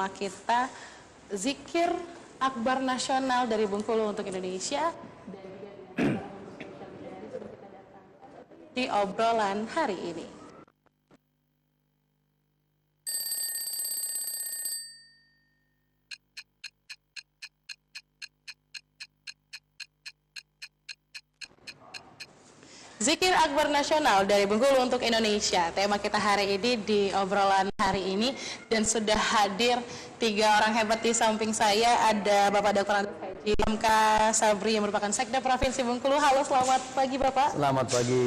tema kita Zikir Akbar Nasional dari Bengkulu untuk Indonesia, dan juga di obrolan hari ini. Zikir Akbar Nasional dari Bengkulu untuk Indonesia, tema kita hari ini di obrolan hari ini, dan sudah hadir 3 orang hebat di samping saya. Ada Bapak Dr. Haji Hamka Sabri yang merupakan Sekda Provinsi Bengkulu. Halo, selamat pagi Bapak. Selamat pagi.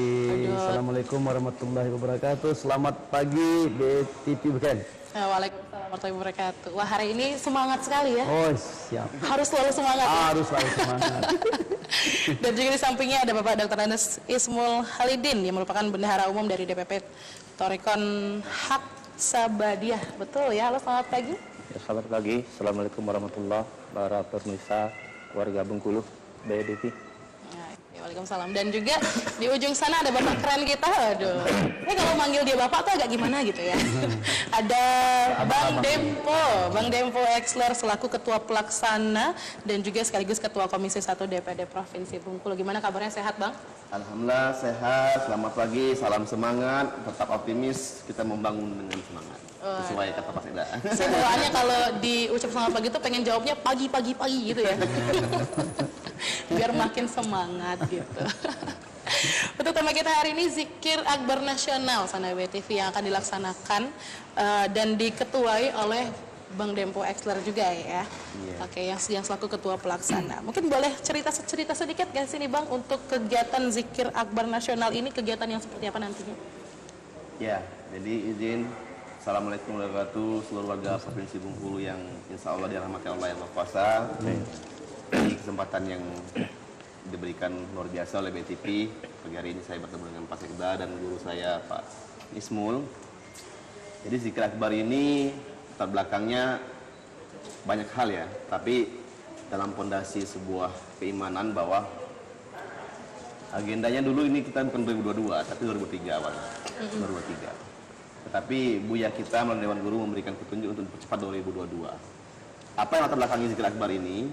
Assalamualaikum warahmatullahi wabarakatuh. Selamat pagi BTP Weekend. Waalaikumsalam warahmatullahi wabarakatuh. Wah, hari ini semangat sekali ya. Oh, siap. Harus selalu semangat. Harus selalu semangat. Dan juga di sampingnya ada Bapak Dr. Andes Ismul Halidin yang merupakan Bendahara Umum dari DPP Torikon Hak Sabadiah. Betul ya? Halo, selamat pagi. Ya, selamat pagi. Assalamualaikum warahmatullahi wabarakatuh. Pemirsa warga Bengkulu, BDP. Waalaikumsalam. Dan juga di ujung sana ada Bapak keren kita. Aduh, ini kalau manggil dia Bapak tuh agak gimana gitu ya. Ada Bang Dempo Exler selaku Ketua Pelaksana dan juga sekaligus Ketua Komisi 1 DPD Provinsi Bengkulu. Gimana kabarnya, sehat Bang? Alhamdulillah sehat, selamat pagi, salam semangat, tetap optimis, kita membangun dengan semangat. Sesuai kata Pak Sekda. Semuanya kalau diucap selamat pagi tuh pengen jawabnya pagi gitu ya. Biar makin semangat gitu. Untuk tema kita hari ini Zikir Akbar Nasional Sana BTV yang akan dilaksanakan dan diketuai oleh Bang Dempo Exler juga ya. Oke, yang selaku Ketua Pelaksana. Mungkin boleh cerita sedikit gak sih nih Bang untuk kegiatan Zikir Akbar Nasional ini, kegiatan yang seperti apa nantinya? Ya, jadi izin Assalamualaikum warahmatullahi wabarakatuh seluruh warga Provinsi Bengkulu yang insya Allah dirahmati Allah yang Maha Kuasa. Di kesempatan yang diberikan luar biasa oleh BTP, pagi hari ini saya bertemu dengan Pak Sekda dan guru saya Pak Ismul. Jadi Zikir Akbar ini latar belakangnya banyak hal ya, tapi dalam pondasi sebuah keimanan bahwa agendanya dulu ini kita bukan 2022 tapi 2003 awalnya. 2023. Tetapi Buya kita melalui Dewan Guru memberikan petunjuk untuk percepat 2022. Apa yang latar belakangnya Zikir Akbar ini?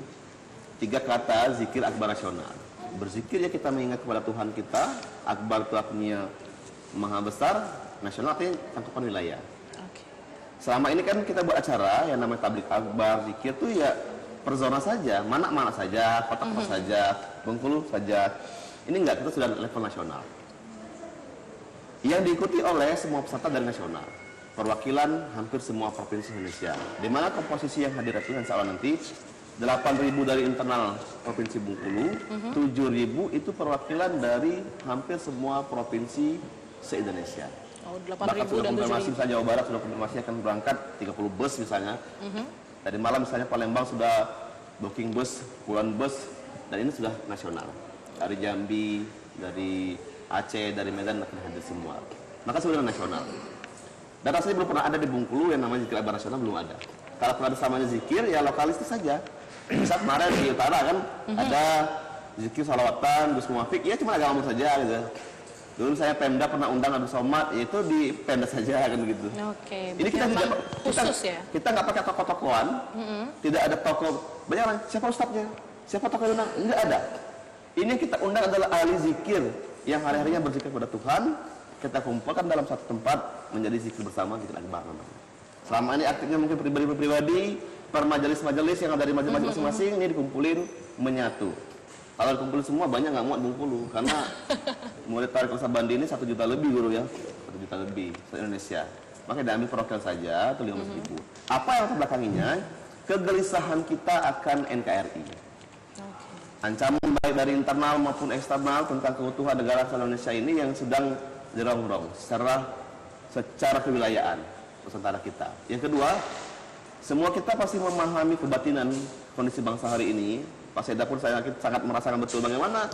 3 kata Zikir Akbar Nasional. Berzikir ya kita mengingat kepada Tuhan kita. Akbar itu artinya maha besar, nasional artinya cakupan wilayah. Selama ini kan kita buat acara yang namanya tablik akbar, zikir tuh ya per zona saja, mana saja, kota-kota saja, Bengkulu saja. Ini enggak, kita sudah level nasional. Yang diikuti oleh semua peserta dari nasional, perwakilan hampir semua provinsi Indonesia. Di mana komposisi yang hadir itu insya Allah nanti 8.000 dari internal Provinsi Bengkulu, 7.000 itu perwakilan dari hampir semua provinsi se-Indonesia. Bahkan sudah konfirmasi misalnya Jawa Barat sudah konfirmasi akan berangkat 30 bus misalnya. Tadi malam misalnya Palembang sudah booking bus, puluhan bus, dan ini sudah nasional. Dari Jambi, dari Aceh, dari Medan akan hadir semua. Maka sudah nasional. Dan rasanya belum pernah ada di Bengkulu yang namanya Zikir Akbar Nasional, belum ada. Kalau pernah samanya zikir ya lokalistis saja. Misal kemarin di utara kan ada zikir salawatan, Gus Muwafiq, ya cuma agak ngomong saja gitu. Dulu saya Pemda pernah undang Abdul Somad, yaitu di Pemda saja kan gitu. Oke. Ini kita tidak khusus ya. Kita nggak pakai tokoh-tokohan, tidak ada tokoh. Banyak orang, siapa ustadznya? Siapa tokoh yang undang? Enggak ada. Ini yang kita undang adalah ahli zikir yang hari-harinya berzikir kepada Tuhan. Kita kumpulkan dalam satu tempat menjadi zikir bersama, Zikir Akbar namanya. Selama ini aktifnya mungkin pribadi-pribadi, per majelis-majelis yang ada di majelis masing-masing ini dikumpulin menyatu. Kalau dikumpulin semua banyak nggak muat Bengkulu karena murid Tarik Bandi ini 1 juta lebih guru ya, 1 juta lebih se-Indonesia. Makanya diambil perwakilan saja atau 15.000. Apa yang terbelakanginya? Kegelisahan kita akan NKRI. Ancaman baik dari internal maupun eksternal tentang keutuhan negara Indonesia ini yang sedang dirongrong secara kewilayaan Nusantara kita. Yang kedua, semua kita pasti memahami kebatinan kondisi bangsa hari ini. Pak Sekda pun saya sangat merasakan betul bagaimana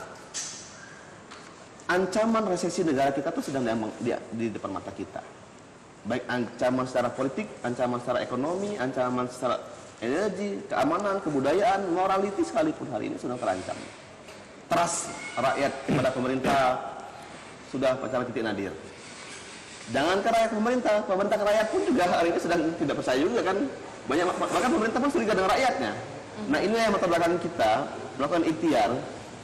ancaman resesi negara kita itu sedang di depan mata kita. Baik ancaman secara politik, ancaman secara ekonomi, ancaman secara energi, keamanan, kebudayaan, morality sekalipun hari ini sudah terancam. Trust rakyat kepada pemerintah sudah pada titik nadir. Jangan ke rakyat pemerintah ke rakyat pun juga hari ini sedang tidak percaya juga kan. Bahkan pemerintah pun curiga dengan rakyatnya. Nah, ini yang latar belakang kita melakukan ikhtiar.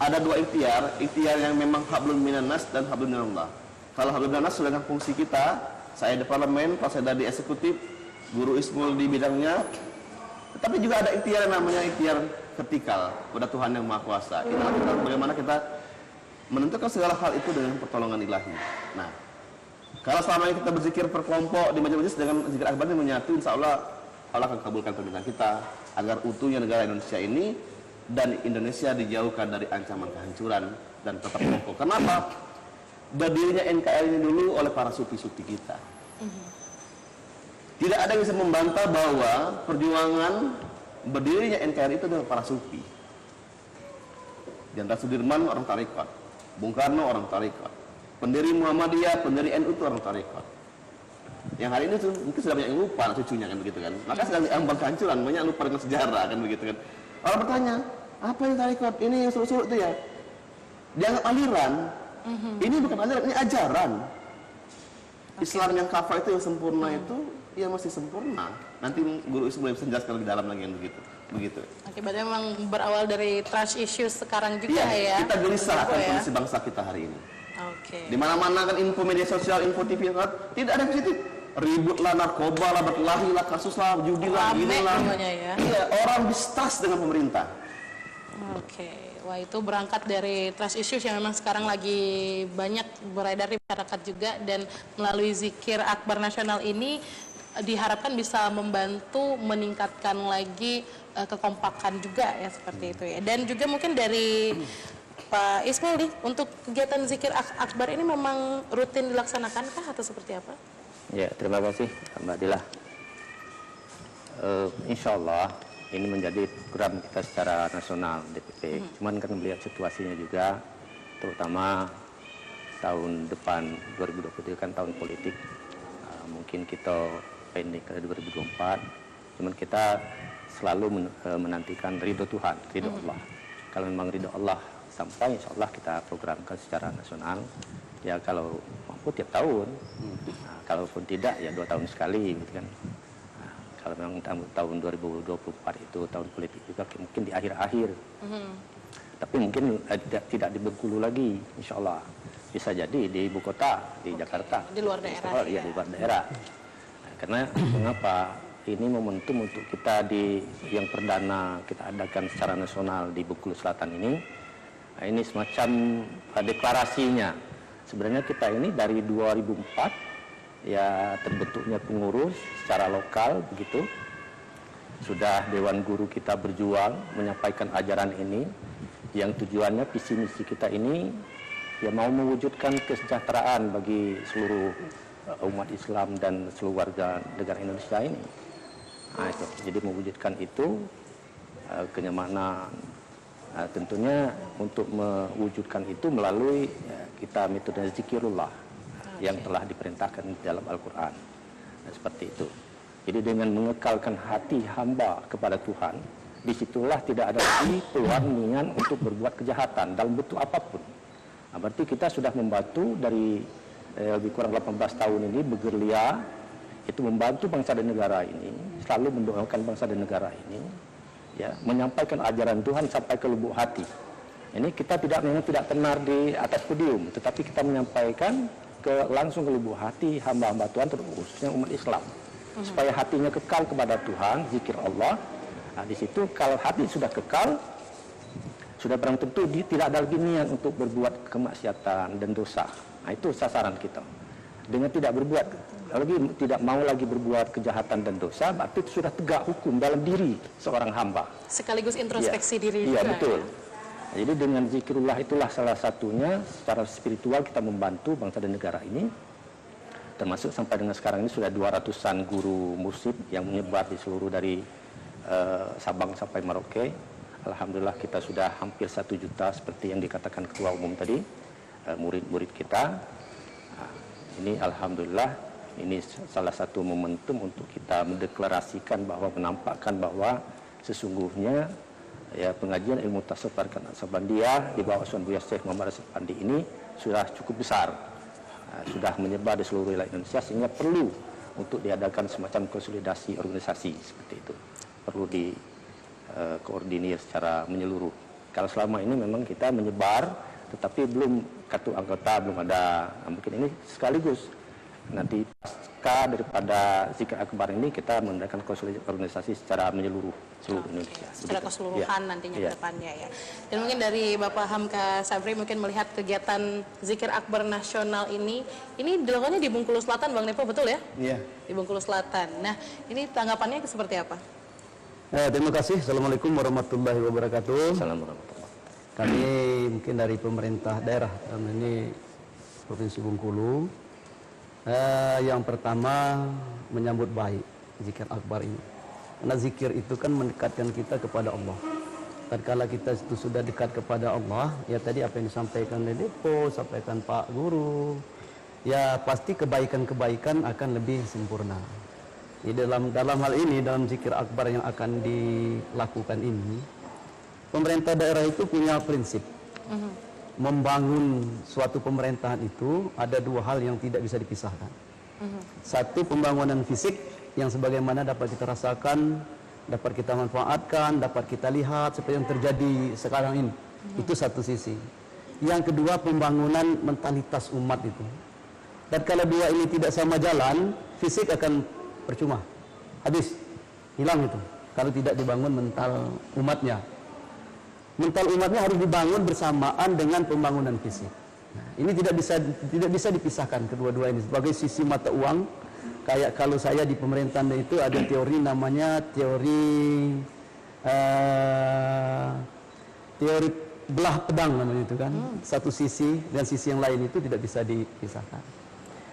Ada dua ikhtiar yang memang hablum minannas dan hablum minallah. Kalau hablum minannas sudah dengan fungsi kita, saya di parlemen, Pak Seda di eksekutif, Guru Ismul di bidangnya. Tapi juga ada ikhtiar yang namanya ikhtiar vertikal kepada Tuhan yang Maha Kuasa. Kita lakukan bagaimana kita menentukan segala hal itu dengan pertolongan ilahi. Nah, kalau selama ini kita berzikir per kelompok di majelis dengan zikir akbar ini menyatu, insya Allah Allah akan kabulkan permintaan kita agar utuhnya negara Indonesia ini dan Indonesia dijauhkan dari ancaman kehancuran dan tetap kokoh. Kenapa? Berdirinya NKRI ini dulu oleh para sufi-sufi kita. Tidak ada yang bisa membantah bahwa perjuangan berdirinya NKRI itu adalah para sufi. Jenderal Sudirman orang tarekat, Bung Karno orang tarekat, pendiri Muhammadiyah, pendiri NU itu orang tarekat. Yang hari ini tuh mungkin sudah banyak yang lupa cucunya kan begitu kan. Maka sedang diambang kehancuran, banyak lupa dengan sejarah kan begitu kan. Orang bertanya, apa yang tarekat? Ini yang surut-surut itu ya. Dianggap aliran. Ini bukan aliran, ini ajaran. Islam yang kafah itu yang sempurna itu ya masih sempurna. Nanti Guru Ismul bisa menjelaskan lebih dalam lagi yang begitu. Begitu. Oke, berarti memang berawal dari trash issues sekarang juga ya. Kita gelisah akan ya. kondisi bangsa kita hari ini. Oke. Di mana-mana kan info media sosial, info TV kan tidak ada yang positif. Ribut lah, narkoba lah, berkelahi lah, kasus lah, judi lah, Rame gini lah. semuanya ya. Iya, orang distas dengan pemerintah. Oke, wah itu berangkat dari trust issues yang memang sekarang lagi banyak beredar di masyarakat juga, dan melalui zikir akbar nasional ini diharapkan bisa membantu meningkatkan lagi kekompakan juga ya, seperti itu ya. Dan juga mungkin dari Pak Ismail nih, untuk kegiatan zikir akbar ini memang rutin dilaksanakan kah atau seperti apa? Ya, terima kasih Mbak Dila. Insya Allah ini menjadi program kita secara nasional DPP. Cuman kan melihat situasinya juga, terutama tahun depan 2023 kan tahun politik. Mungkin kita pendek ke 2024. Cuman kita selalu menantikan ridho Tuhan, ridho Allah. Kalau memang ridho Allah sampai, insya Allah kita programkan secara nasional. Ya kalau mampu tiap tahun. Kalaupun tidak ya 2 tahun sekali gitu kan. Kalau memang tahun 2024 itu tahun politik juga, mungkin di akhir-akhir. Tapi mungkin tidak di Bengkulu lagi, insya Allah. Bisa jadi di ibu kota, di Jakarta. Di luar daerah. Ya, di luar daerah. Nah, karena mengapa ini momentum untuk kita yang perdana kita adakan secara nasional di Bengkulu Selatan ini. Nah, ini semacam deklarasinya. Sebenarnya kita ini dari 2004 ya terbentuknya pengurus secara lokal begitu. Sudah Dewan Guru kita berjuang menyampaikan ajaran ini, yang tujuannya visi misi kita ini ya mau mewujudkan kesejahteraan bagi seluruh umat Islam dan seluruh warga negara Indonesia ini. Nah, itu. Jadi mewujudkan itu kenyamanan. Nah, tentunya untuk mewujudkan itu melalui kita metode zikirullah yang telah diperintahkan dalam Al-Quran. Nah, seperti itu. Jadi dengan mengekalkan hati hamba kepada Tuhan, disitulah tidak ada lagi peluang niat untuk berbuat kejahatan dalam bentuk apapun. Nah, berarti kita sudah membantu dari lebih kurang 18 tahun ini bergerilya, itu membantu bangsa dan negara ini, selalu mendoakan bangsa dan negara ini, ya, menyampaikan ajaran Tuhan sampai ke lubuk hati. Ini kita memang tidak tenar di atas podium, tetapi kita menyampaikan langsung ke lubuk hati hamba-hamba Tuhan, khususnya umat Islam, supaya hatinya kekal kepada Tuhan, zikir Allah. Nah, di situ kalau hati sudah kekal, sudah barang tentu tidak ada lagi niat untuk berbuat kemaksiatan dan dosa. Nah, itu sasaran kita. Dengan tidak mau lagi berbuat kejahatan dan dosa, berarti sudah tegak hukum dalam diri seorang hamba. Sekaligus introspeksi diri juga. Iya, betul. Ya? Jadi dengan zikirullah itulah salah satunya secara spiritual kita membantu bangsa dan negara ini. Termasuk sampai dengan sekarang ini sudah 200-an guru mursyid yang menyebar di seluruh dari Sabang sampai Merauke. Alhamdulillah kita sudah hampir 1 juta seperti yang dikatakan Ketua Umum tadi, murid-murid kita. Nah, ini Alhamdulillah ini salah satu momentum untuk kita mendeklarasikan bahwa, menampakkan bahwa sesungguhnya ya pengajian ilmu tasawuf Tariqat Naqsabandiyah di bawah Asuhan Buya Syekh Muhammad Rasyid Pandi ini sudah cukup besar, sudah menyebar di seluruh wilayah Indonesia, sehingga perlu untuk diadakan semacam konsolidasi organisasi seperti itu. Perlu dikoordinir secara menyeluruh. Kalau selama ini memang kita menyebar, tetapi belum kartu anggota belum ada. Nah, mungkin ini sekaligus nanti pasca daripada Zikir Akbar ini kita mengadakan konsolidasi organisasi secara menyeluruh seluruh Indonesia. Secara Begitu. keseluruhan Ya. nantinya Ya. ke depannya ya. Dan mungkin dari Bapak Hamka Sabri mungkin melihat kegiatan Zikir Akbar Nasional ini dilakukannya di Bengkulu Selatan, Bang Nepo, betul ya? Iya. Di Bengkulu Selatan. Nah, ini tanggapannya seperti apa? Terima kasih. Assalamualaikum warahmatullahi wabarakatuh. Assalamualaikum. Kami mungkin dari pemerintah daerah, dalam ini Provinsi Bengkulu, yang pertama menyambut baik Zikir Akbar ini. Karena zikir itu kan mendekatkan kita kepada Allah. Tatkala kita itu sudah dekat kepada Allah, ya tadi apa yang disampaikan oleh Depo, sampaikan Pak Guru, ya pasti kebaikan-kebaikan akan lebih sempurna. Jadi dalam hal ini, dalam Zikir Akbar yang akan dilakukan ini, pemerintah daerah itu punya prinsip. Membangun suatu pemerintahan itu ada dua hal yang tidak bisa dipisahkan. Satu, pembangunan fisik yang sebagaimana dapat kita rasakan, dapat kita manfaatkan, dapat kita lihat seperti yang terjadi sekarang ini. Itu satu sisi. Yang kedua, pembangunan mentalitas umat itu. Dan kalau dua ini tidak sama jalan, fisik akan percuma, habis, hilang itu. Kalau tidak dibangun mental umatnya. Mental umatnya harus dibangun bersamaan dengan pembangunan fisik. Nah, ini tidak bisa dipisahkan kedua-dua ini. Sebagai sisi mata uang, kayak kalau saya di pemerintahan itu ada teori namanya teori belah pedang namanya itu kan. Satu sisi dan sisi yang lain itu tidak bisa dipisahkan.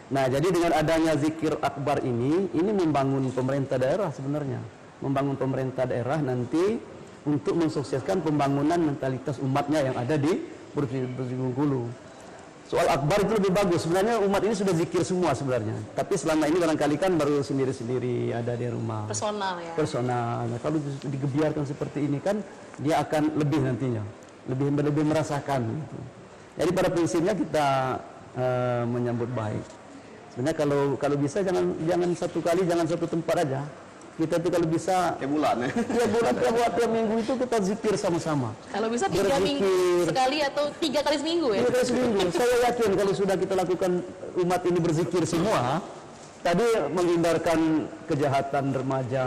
Nah, jadi dengan adanya Zikir Akbar ini membangun pemerintah daerah sebenarnya. Membangun pemerintah daerah nanti untuk mensukseskan pembangunan mentalitas umatnya yang ada di Provinsi Bengkulu. Soal Akbar itu lebih bagus. Sebenarnya umat ini sudah zikir semua sebenarnya. Tapi selama ini barangkali kan baru sendiri-sendiri ada di rumah. Personal ya. Personal. Nah, kalau digebiarkan seperti ini kan dia akan lebih nantinya. Lebih merasakan gitu. Jadi pada prinsipnya kita menyambut baik. Sebenarnya kalau bisa jangan satu kali, jangan satu tempat aja. Kita tuh kalau bisa Kayak bulan ya. tiap bulan tiap minggu itu kita zikir sama-sama. Kalau bisa 3 minggu Berzikir. sekali atau 3 kali seminggu ya. 3 kali seminggu. Saya yakin kalau sudah kita lakukan umat ini berzikir semua, tadi menghindarkan kejahatan remaja,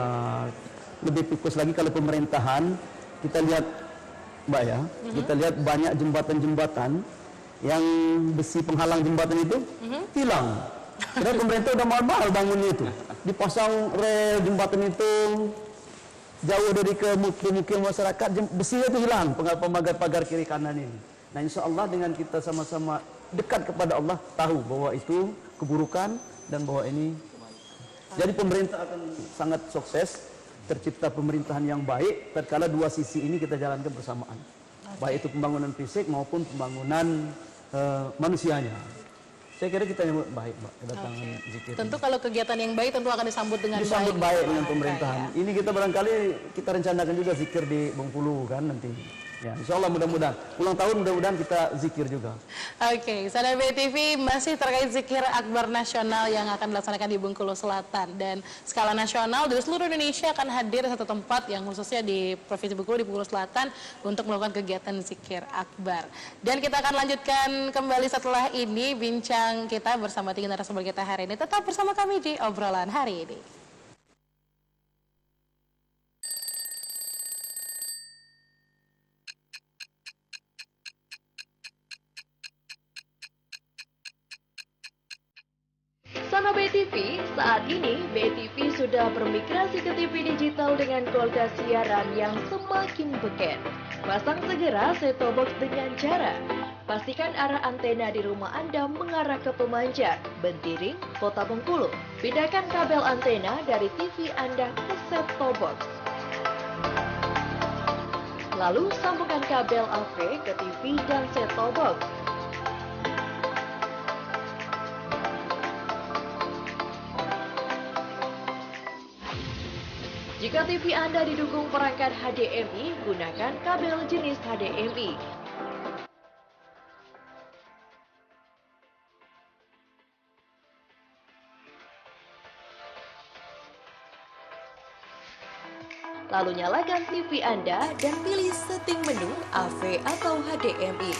lebih fokus lagi kalau pemerintahan, kita lihat Mbak ya, kita lihat banyak jembatan-jembatan yang besi penghalang jembatan itu hilang. Karena pemerintah udah mahal-mahal bangunnya itu. Dipasang rel jembatan itu jauh dari pemukiman masyarakat, besinya itu hilang, pagar kiri kanan ini. Nah, insya Allah dengan kita sama-sama dekat kepada Allah, tahu bahwa itu keburukan dan bahwa ini. Jadi pemerintah akan sangat sukses, tercipta pemerintahan yang baik tatkala dua sisi ini kita jalankan bersamaan. Baik itu pembangunan fisik maupun pembangunan manusianya. Saya kira kita nyambut baik, Mbak, kedatangan zikir. Tentu kalau kegiatan yang baik tentu akan disambut dengan Disambut baik. baik dengan pemerintahan. Ini kita barangkali kita rencanakan juga zikir di Bengkulu kan nanti. Ya, insya Allah mudah-mudahan. Ulang tahun mudah-mudahan kita zikir juga. Oke, Sahabat BTV masih terkait Zikir Akbar Nasional yang akan dilaksanakan di Bengkulu Selatan. Dan skala nasional dari seluruh Indonesia akan hadir satu tempat yang khususnya di Provinsi Bengkulu, di Bengkulu Selatan untuk melakukan kegiatan Zikir Akbar. Dan kita akan lanjutkan kembali setelah ini bincang kita bersama 3 narasumber kita hari ini. Tetap bersama kami di obrolan hari ini. Sama BTV, saat ini BTV sudah bermigrasi ke TV digital dengan kualitas siaran yang semakin beken. Pasang segera set-top box dengan cara pastikan arah antena di rumah Anda mengarah ke pemancar, Bentiring, Kota Bengkulu. Pindahkan kabel antena dari TV Anda ke set-top box. Lalu sambungkan kabel AV ke TV dan set-top box. Jika TV Anda didukung perangkat HDMI, gunakan kabel jenis HDMI. Lalu nyalakan TV Anda dan pilih setting menu AV atau HDMI.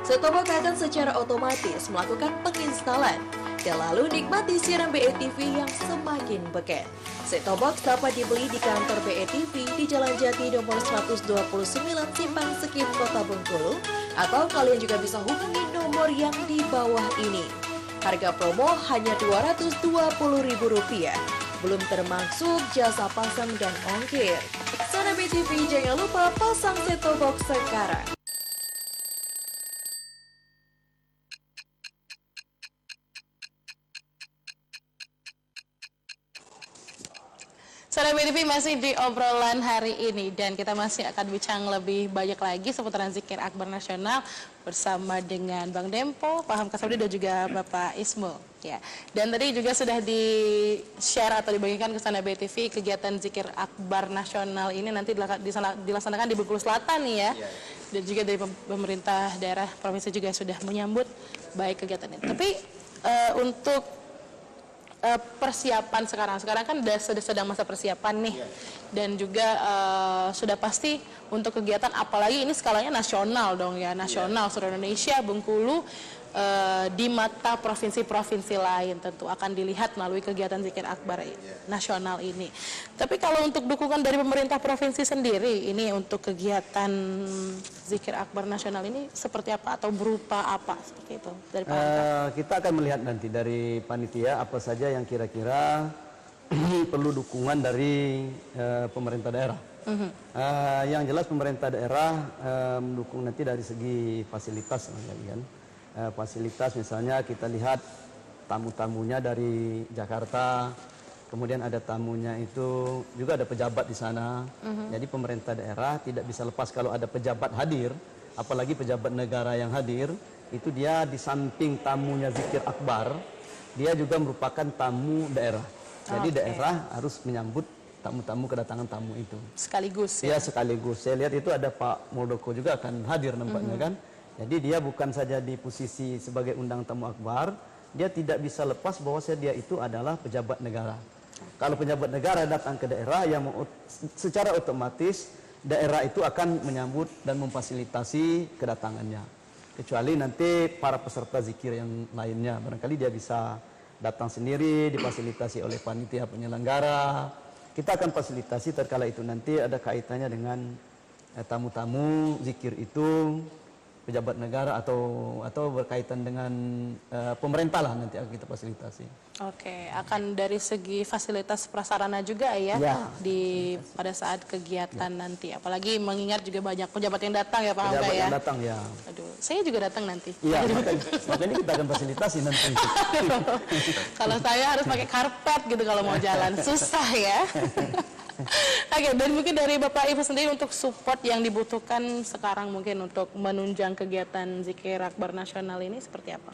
Set-top box akan secara otomatis melakukan penginstalan dan lalu nikmati siaran BETV yang semakin beken. Set-top box dapat dibeli di kantor BETV di Jalan Jati nomor 129 Simpang Sekip, Kota Bengkulu, atau kalian juga bisa hubungi nomor yang di bawah ini. Harga promo hanya Rp220.000, belum termasuk jasa pasang dan ongkir. Sana BTV, jangan lupa pasang set-top box sekarang. Saudara BTV masih di obrolan hari ini dan kita masih akan bincang lebih banyak lagi seputaran Zikir Akbar Nasional bersama dengan Bang Dempo, Pak Hamka Sabdi dan juga Bapak Ismul. Ya. Dan tadi juga sudah di-share atau dibagikan ke sana BTV kegiatan Zikir Akbar Nasional ini nanti dilaksanakan di Bengkulu Selatan nih ya. Dan juga dari pemerintah daerah provinsi juga sudah menyambut baik kegiatan ini. Tapi untuk persiapan sekarang kan sedang masa persiapan nih, dan juga sudah pasti untuk kegiatan, apalagi ini skalanya nasional dong ya, nasional seluruh Indonesia, Bengkulu di mata provinsi-provinsi lain tentu akan dilihat melalui kegiatan Zikir Akbar nasional ini. Tapi kalau untuk dukungan dari pemerintah provinsi sendiri ini untuk kegiatan Zikir Akbar nasional ini seperti apa atau berupa apa seperti itu dari Pak Hamka? Kita akan melihat nanti dari panitia apa saja yang kira-kira perlu dukungan dari pemerintah daerah. Yang jelas pemerintah daerah mendukung nanti dari segi fasilitas kan. Fasilitas misalnya kita lihat tamu-tamunya dari Jakarta, kemudian ada tamunya itu juga ada pejabat di sana. Jadi pemerintah daerah tidak bisa lepas kalau ada pejabat hadir, apalagi pejabat negara yang hadir, itu dia di samping tamunya Zikir Akbar, dia juga merupakan tamu daerah. Jadi daerah harus menyambut tamu-tamu kedatangan tamu itu. Sekaligus ya? Sekaligus. Saya lihat itu ada Pak Muldoko juga akan hadir nampaknya kan. Jadi dia bukan saja di posisi sebagai undang tamu akbar, dia tidak bisa lepas bahwa dia itu adalah pejabat negara. Kalau pejabat negara datang ke daerah, yang secara otomatis daerah itu akan menyambut dan memfasilitasi kedatangannya. Kecuali nanti para peserta zikir yang lainnya, barangkali dia bisa datang sendiri, difasilitasi oleh panitia penyelenggara. Kita akan fasilitasi terkala itu nanti ada kaitannya dengan tamu-tamu zikir itu, pejabat negara atau berkaitan dengan pemerintah lah, nanti akan kita fasilitasi. Oke, akan dari segi fasilitas prasarana juga ya, pada saat kegiatan nanti. Apalagi mengingat juga banyak pejabat yang datang ya Pak Hamka ya. Pejabat yang datang ya. Aduh, saya juga datang nanti. Iya, makanya kita akan fasilitasi nanti. Kalau saya harus pakai karpet gitu kalau mau jalan, susah ya. Oke, dan mungkin dari Bapak Ibu sendiri untuk support yang dibutuhkan sekarang mungkin untuk menunjang kegiatan Zikir Akbar Nasional ini seperti apa?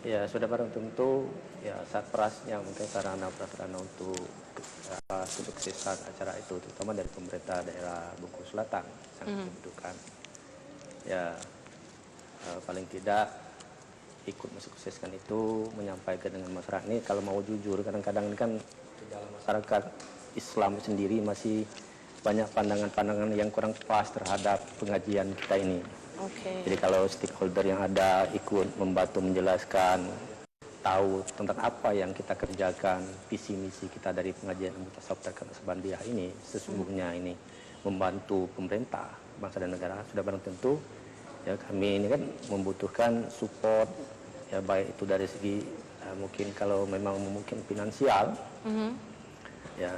Ya, sudah barang tentu ya satprasnya mungkin sarana prasarana untuk kesuksesan acara itu, terutama dari pemerintah daerah Bengkulu Selatan sangat dibutuhkan. Ya, paling tidak ikut mensukseskan itu, menyampaikan dengan masyarakat ini. Kalau mau jujur, kadang-kadang ini kan di dalam masyarakat Islam sendiri masih banyak pandangan-pandangan yang kurang pas terhadap pengajian kita ini. Jadi kalau stakeholder yang ada ikut membantu menjelaskan, tahu tentang apa yang kita kerjakan, visi misi kita dari pengajian Mutasawuf Tarikat Naqsabandiyah ini, sesungguhnya ini membantu pemerintah, bangsa dan negara, sudah barang tentu ya kami ini kan membutuhkan support, ya baik itu dari segi mungkin kalau memang memungkinkan finansial, ya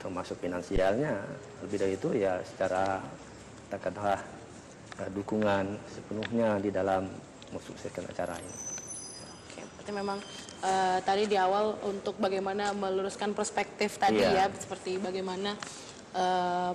termasuk finansialnya, lebih dari itu ya secara katakanlah dukungan sepenuhnya di dalam mensukseskan acara ini. Oke, berarti memang tadi di awal untuk bagaimana meluruskan perspektif tadi ya, seperti bagaimana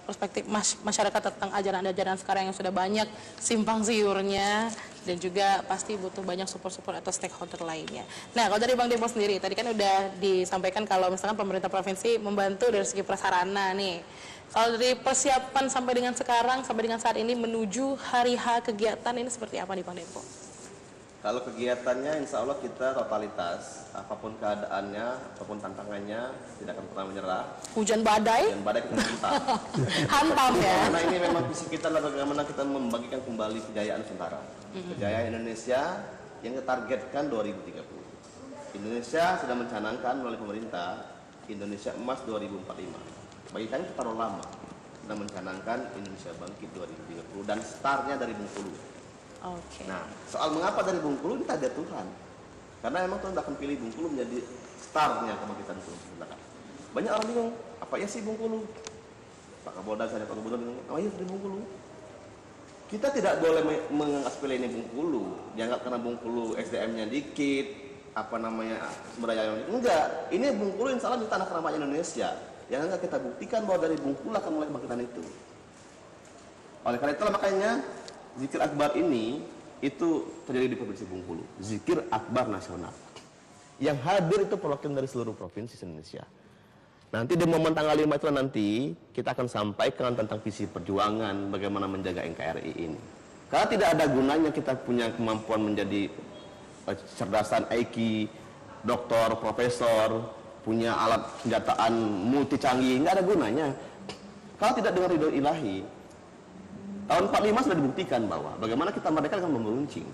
perspektif masyarakat tentang ajaran-ajaran sekarang yang sudah banyak simpang siurnya, dan juga pasti butuh banyak support-support atau stakeholder lainnya. Nah, kalau dari Bang Dempo sendiri, tadi kan udah disampaikan kalau misalkan pemerintah provinsi membantu dari segi prasarana nih. Kalau dari persiapan sampai dengan sekarang, sampai dengan saat ini menuju hari H kegiatan ini seperti apa nih Bang Dempo? Kalau kegiatannya insya Allah kita totalitas, apapun keadaannya, apapun tantangannya, tidak akan pernah menyerah. Hujan badai, Dan badai kita hantam. hantam ya. Karena ini memang visi kita adalah bagaimana kita membagikan kembali kejayaan Nusantara. Kejayaan Indonesia yang ditargetkan 2030. Indonesia sudah mencanangkan melalui pemerintah Indonesia Emas 2045. Bagi kami itu terlalu lama. Sudah mencanangkan Indonesia Bangkit 2030 dan startnya dari Bengkulu. Oke. Nah, soal mengapa dari Bengkulu kita ada Tuhan. Karena memang Tuhan akan pilih Bengkulu menjadi startnya kebangkitan itu. Banyak orang bingung, apa ya sih Bengkulu? Pak Kapolda, saya Pak Gubernur bingung, apa ya dari Bengkulu? Kita tidak boleh menganggap sepele ini Bengkulu. Dianggap karena Bengkulu SDM-nya dikit, apa namanya, sumber daya yang enggak. Ini Bengkulu insya Allah di tanah keramat Indonesia. Yang enggak kita buktikan bahwa dari Bengkulu akan mulai kebangkitan itu. Oleh karena itulah makanya Zikir Akbar ini itu terjadi di Provinsi Bengkulu. Zikir Akbar Nasional. Yang hadir itu perwakilan dari seluruh provinsi Indonesia. Nanti di momen tanggal 5 itu nanti kita akan sampaikan tentang visi perjuangan bagaimana menjaga NKRI ini. Karena tidak ada gunanya kita punya kemampuan menjadi cerdasan IQ, doktor, profesor, punya alat senjataan multi canggih, nggak ada gunanya. Kalau tidak dengan ridho ilahi. Tahun 45 sudah dibuktikan bahwa bagaimana kita merdeka akan memeruncing.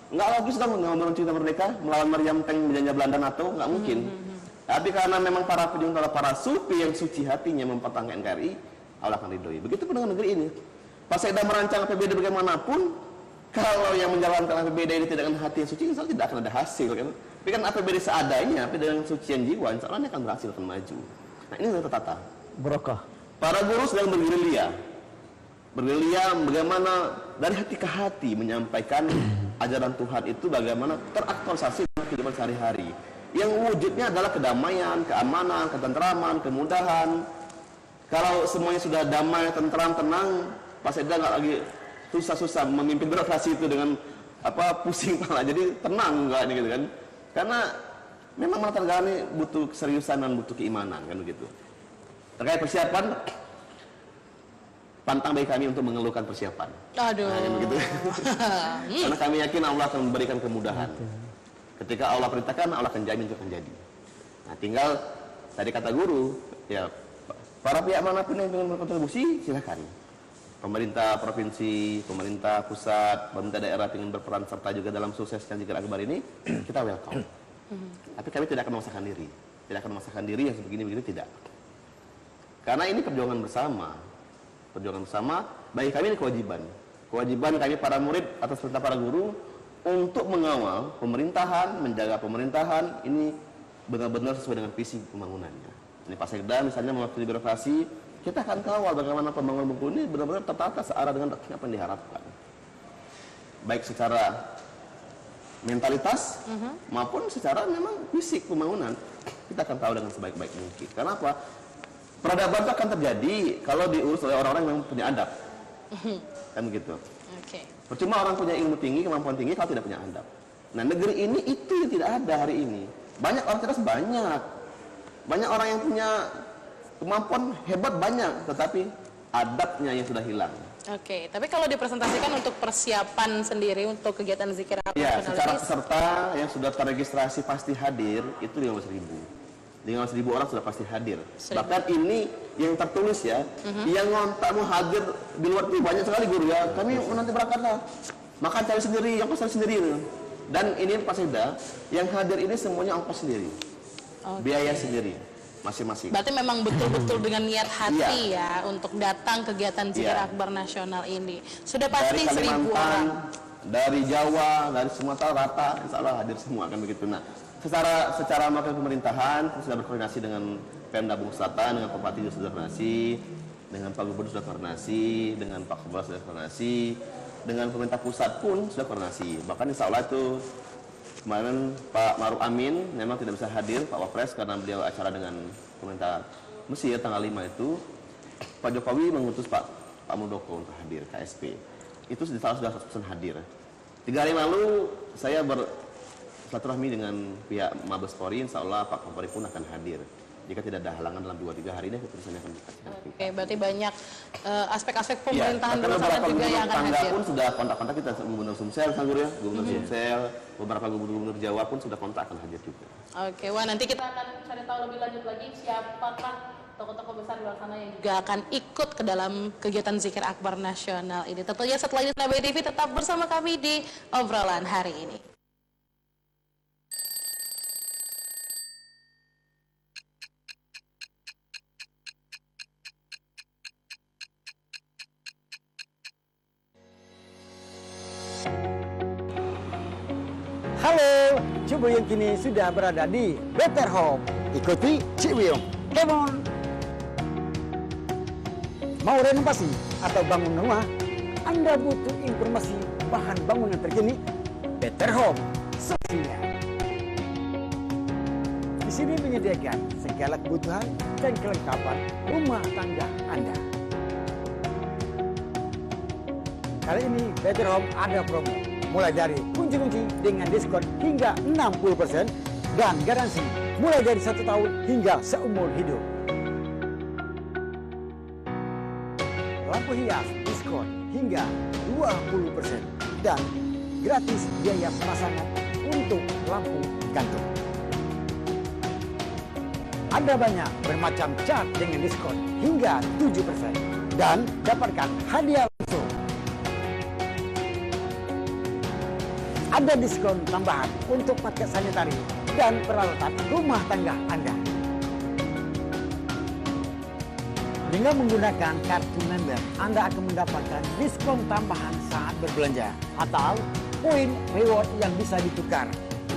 Nggak lagi sudah memeruncing kita merdeka melawan meriam tank menjajah Belanda NATO, nggak mungkin. Tapi karena memang para pejuang, para sufi yang suci hatinya mempertahankan NKRI, Allah akan ridhoi. Begitu pun dengan negeri ini. Pas saya merancang APBD bagaimanapun, kalau yang menjalankan APBD ini tidak dengan hati yang suci, insya Allah tidak akan ada hasil. Kan? Tapi kan APBD seadanya, tapi dengan sucian jiwa, insya Allah ini akan berhasil, akan maju. Nah ini sudah tertata. Barokah. Para guru sedang bergerilya bagaimana dari hati ke hati menyampaikan ajaran Tuhan itu bagaimana teraktualisasi dalam kehidupan sehari-hari yang wujudnya adalah kedamaian, keamanan, ketentraman, kemudahan. Kalau semuanya sudah damai, tentram, tenang, Pak Sekda nggak lagi susah-susah memimpin birokrasi itu dengan pusing malah jadi tenang nggak gitu kan, karena memang mata negara ini butuh keseriusan dan butuh keimanan kan begitu. Terkait persiapan, pantang bagi kami untuk mengeluhkan persiapan. Aduh. Nah, begitu. Karena kami yakin Allah akan memberikan kemudahan. Ketika Allah perintahkan, Allah akan jamin itu akan jadi. Nah, tinggal tadi kata guru, ya para pihak manapun yang ingin berkontribusi, silakan. Pemerintah provinsi, pemerintah pusat, pemerintah daerah ingin berperan serta juga dalam suksesnya Zikir Akbar ini, kita welcome. Tapi kami tidak akan memaksakan diri. Tidak akan memaksakan diri yang sebegini-begini, tidak. Karena ini perjuangan bersama. Perjuangan bersama, bagi kami ini kewajiban. Kewajiban kami para murid atas perintah para guru untuk mengawal pemerintahan, menjaga pemerintahan ini benar-benar sesuai dengan visi pembangunannya. Ini Pak Sekda misalnya mewakili birokrasi, kita akan kawal bagaimana pembangunan Bengkulu ini benar-benar tertata searah dengan apa yang diharapkan. Baik secara mentalitas maupun secara memang fisik pembangunan, kita akan tahu dengan sebaik-baik mungkin. Karena apa? Peradaban itu akan terjadi kalau diurus oleh orang-orang yang punya adab. Kan begitu. Oke. Percuma orang punya ilmu tinggi, kemampuan tinggi kalau tidak punya adab. Nah, negeri ini itu yang tidak ada hari ini. Banyak orang cerdas, banyak. Banyak orang yang punya kemampuan hebat, banyak. Tetapi adabnya yang sudah hilang. Oke, tapi kalau dipresentasikan untuk persiapan sendiri untuk kegiatan Zikir Akbar Ya, nasional secara ini, peserta yang sudah terregistrasi pasti hadir, itu 15.000. 15.000 orang sudah pasti hadir. Bahkan ini yang tertulis ya, yang ngontak mau hadir di luar itu banyak sekali guru ya. Kami nanti berangkat lah, makan cari sendiri, yang cari sendiri. Dan ini Pak Sekda, yang hadir ini semuanya ongkos sendiri, biaya sendiri, masing-masing. berarti memang betul-betul dengan niat hati ya untuk datang kegiatan Zikir Iya. Akbar nasional ini. Sudah Dari pasti 1.000 orang. dari Jawa, dari Sumatera rata, insya Allah hadir semua kan begitu. Nah, secara melakukan pemerintahan sudah berkoordinasi dengan Pemda Bengkulu Selatan, dengan Bupati sudah koordinasi, dengan Pak Gubernur sudah koordinasi, dengan Pak Kapolda sudah koordinasi, dengan pemerintah pusat pun sudah koordinasi. Bahkan insya Allah itu kemarin Pak Maruf Amin memang tidak bisa hadir, Pak Wapres, karena beliau acara dengan pemerintah Mesir tanggal 5 itu. Pak Jokowi mengutus Pak Muldoko untuk hadir, KSP. Itu sudah 100% hadir. 3 hari lalu saya bersilaturahmi dengan pihak Mabes Polri, insya Allah Pak Kapolri pun akan hadir. jika tidak ada halangan dalam 2-3 hari ini keputusannya akan dikasih. Oke, berarti banyak aspek-aspek Ya, pemerintahan bahkan di sana beberapa juga yang gubernur akan tangga hadir. pun sudah kontak-kontak kita, Gubernur Sumsel, Sanggur ya, Gubernur Sumsel, beberapa gubernur Jawa pun sudah kontak akan hadir juga. Oke, wah nanti kita akan cari tahu lebih lanjut lagi siapakah tokoh-tokoh besar di luar sana yang juga akan ikut ke dalam kegiatan Zikir Akbar Nasional ini. Tentunya setelah ini BTV tetap bersama kami di obrolan hari ini. Halo, Cibuyung kini sudah berada di Better Home. Ikuti Cibuyung. Come on. Mau renovasi atau bangun rumah? Anda butuh informasi bahan bangunan terkini? Better Home, solusinya. Di sini menyediakan segala kebutuhan dan kelengkapan rumah tangga Anda. Kali ini Better Home ada promo. Mulai dari kunci-kunci dengan diskon hingga 60% dan garansi mulai dari 1 tahun hingga seumur hidup. Lampu hias diskon hingga 20% dan gratis biaya pemasangan untuk lampu gantung. Ada banyak bermacam cat dengan diskon hingga 7% dan dapatkan hadiah langsung. Ada diskon tambahan untuk paket sanitari dan peralatan rumah tangga Anda. Dengan menggunakan kartu member, Anda akan mendapatkan diskon tambahan saat berbelanja atau poin reward yang bisa ditukar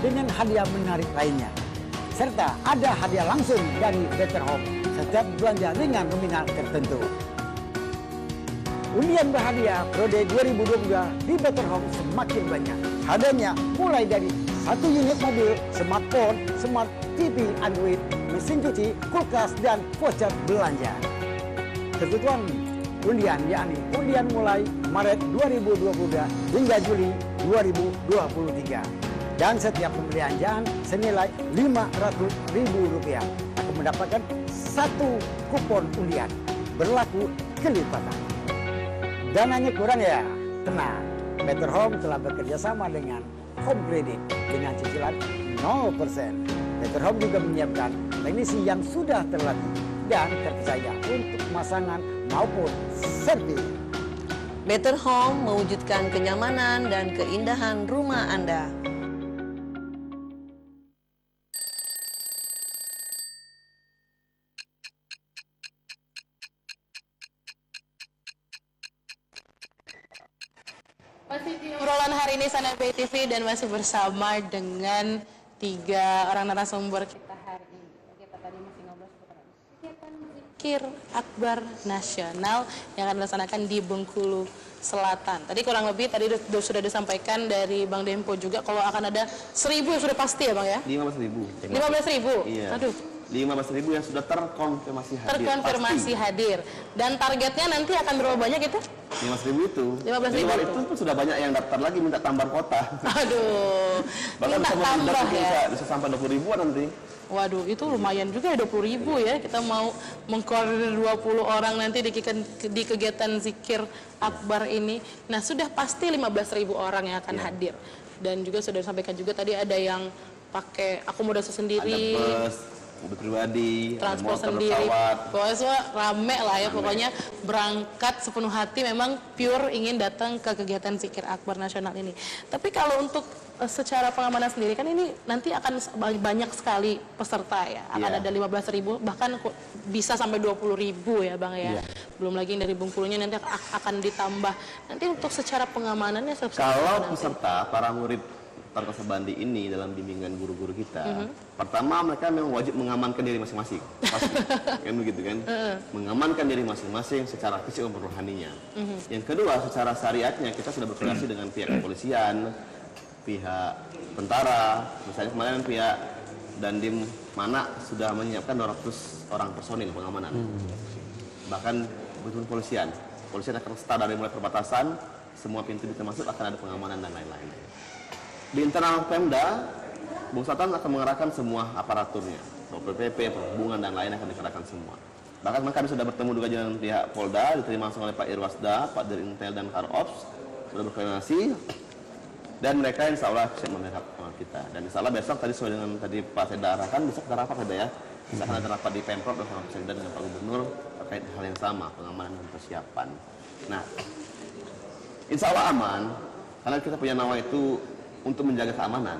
dengan hadiah menarik lainnya. Serta ada hadiah langsung dari Better Home setiap belanja dengan nominal tertentu. Undian berhadiah periode 2022 di Better Home semakin banyak. Hadiahnya mulai dari 1 unit mobil, smartphone, smart TV Android, mesin cuci, kulkas, dan voucher belanja. Ketentuan undian yakni undian mulai Maret 2022 hingga Juli 2023. Dan setiap pembelanjaan senilai Rp500.000 akan mendapatkan 1 kupon undian berlaku kelipatan. Dananya kurang ya? Tenang, Better Home telah bekerja sama dengan Home Credit dengan cicilan 0%. Better Home juga menyiapkan teknisi yang sudah terlatih dan terpercaya untuk pemasangan maupun servis. Better Home mewujudkan kenyamanan dan keindahan rumah Anda. Masih di obrolan hari ini Sana BTV dan masih bersama dengan 3 orang narasumber kita hari ini. Kita tadi masih ngobrol seputar kegiatan Zikir Akbar Nasional yang akan dilaksanakan di Bengkulu Selatan. Tadi kurang lebih tadi sudah disampaikan dari Bang Dempo juga kalau akan ada 1.000 yang sudah pasti ya Bang ya? 15.000. 15.000? Iya. Aduh. 15.000 yang sudah terkonfirmasi hadir. Terkonfirmasi pasti. hadir. Dan targetnya nanti akan berapa banyak itu? 15.000 itu. 15.000 Di luar itu. itu pun sudah banyak yang daftar lagi minta tambah kota. Aduh. Bahkan Minta bisa tambah mendaftar ya. bisa sampai 20.000-an nanti. Waduh, itu lumayan juga ya 20.000 ya. Kita mau mengkoordinir 20 orang nanti di kegiatan Zikir Akbar ini. Nah, sudah pasti 15.000 orang yang akan hadir. Dan juga sudah disampaikan juga tadi ada yang pakai akomodasi sendiri. Ada bus, mobil pribadi, ada Transport motor, sendiri, pesawat. pokoknya semua rame lah ya, pokoknya berangkat sepenuh hati memang pure ingin datang ke kegiatan Zikir Akbar Nasional ini. Tapi kalau untuk secara pengamanan sendiri kan ini nanti akan banyak sekali peserta ya, akan Iya. ada 15.000 bahkan bisa sampai 20.000 ya Bang ya. Iya. Belum lagi dari Bengkulunya nanti akan ditambah. Nanti untuk secara pengamanannya seperti apa Kalau nanti? peserta, para murid Tarkasa Bandi ini dalam bimbingan guru-guru kita, pertama mereka memang wajib mengamankan diri masing-masing, pasti, kan begitu kan? Mengamankan diri masing-masing secara fisik maupun rohaninya. Yang kedua, secara syariatnya kita sudah berkoordinasi dengan pihak kepolisian, pihak tentara, misalnya kemarin pihak Dandim Mana sudah menyiapkan 200 orang personil pengamanan. Bahkan betul polisian akan start dari mulai perbatasan, semua pintu termasuk akan ada pengamanan dan lain-lain. Di internal Pemda, Bung Satan akan mengerahkan semua aparaturnya, Satpol PP, Perhubungan dan lain akan dikerahkan semua. Bahkan kami sudah bertemu juga dengan pihak Polda, diterima langsung oleh Pak Irwasda, Pak Dirintel dan Karops, sudah berkoordinasi, dan mereka insya Allah siap membackup kita. Dan insya Allah besok tadi sesuai dengan tadi Pak Seda arahkan, besok ada rapat ada ya. Bisa akan ada rapat di Pemprov dan sama Sekda dengan Pak Gubernur terkait hal yang sama, pengamanan dan persiapan. Nah, insya Allah aman, karena kita punya nawa itu untuk menjaga keamanan.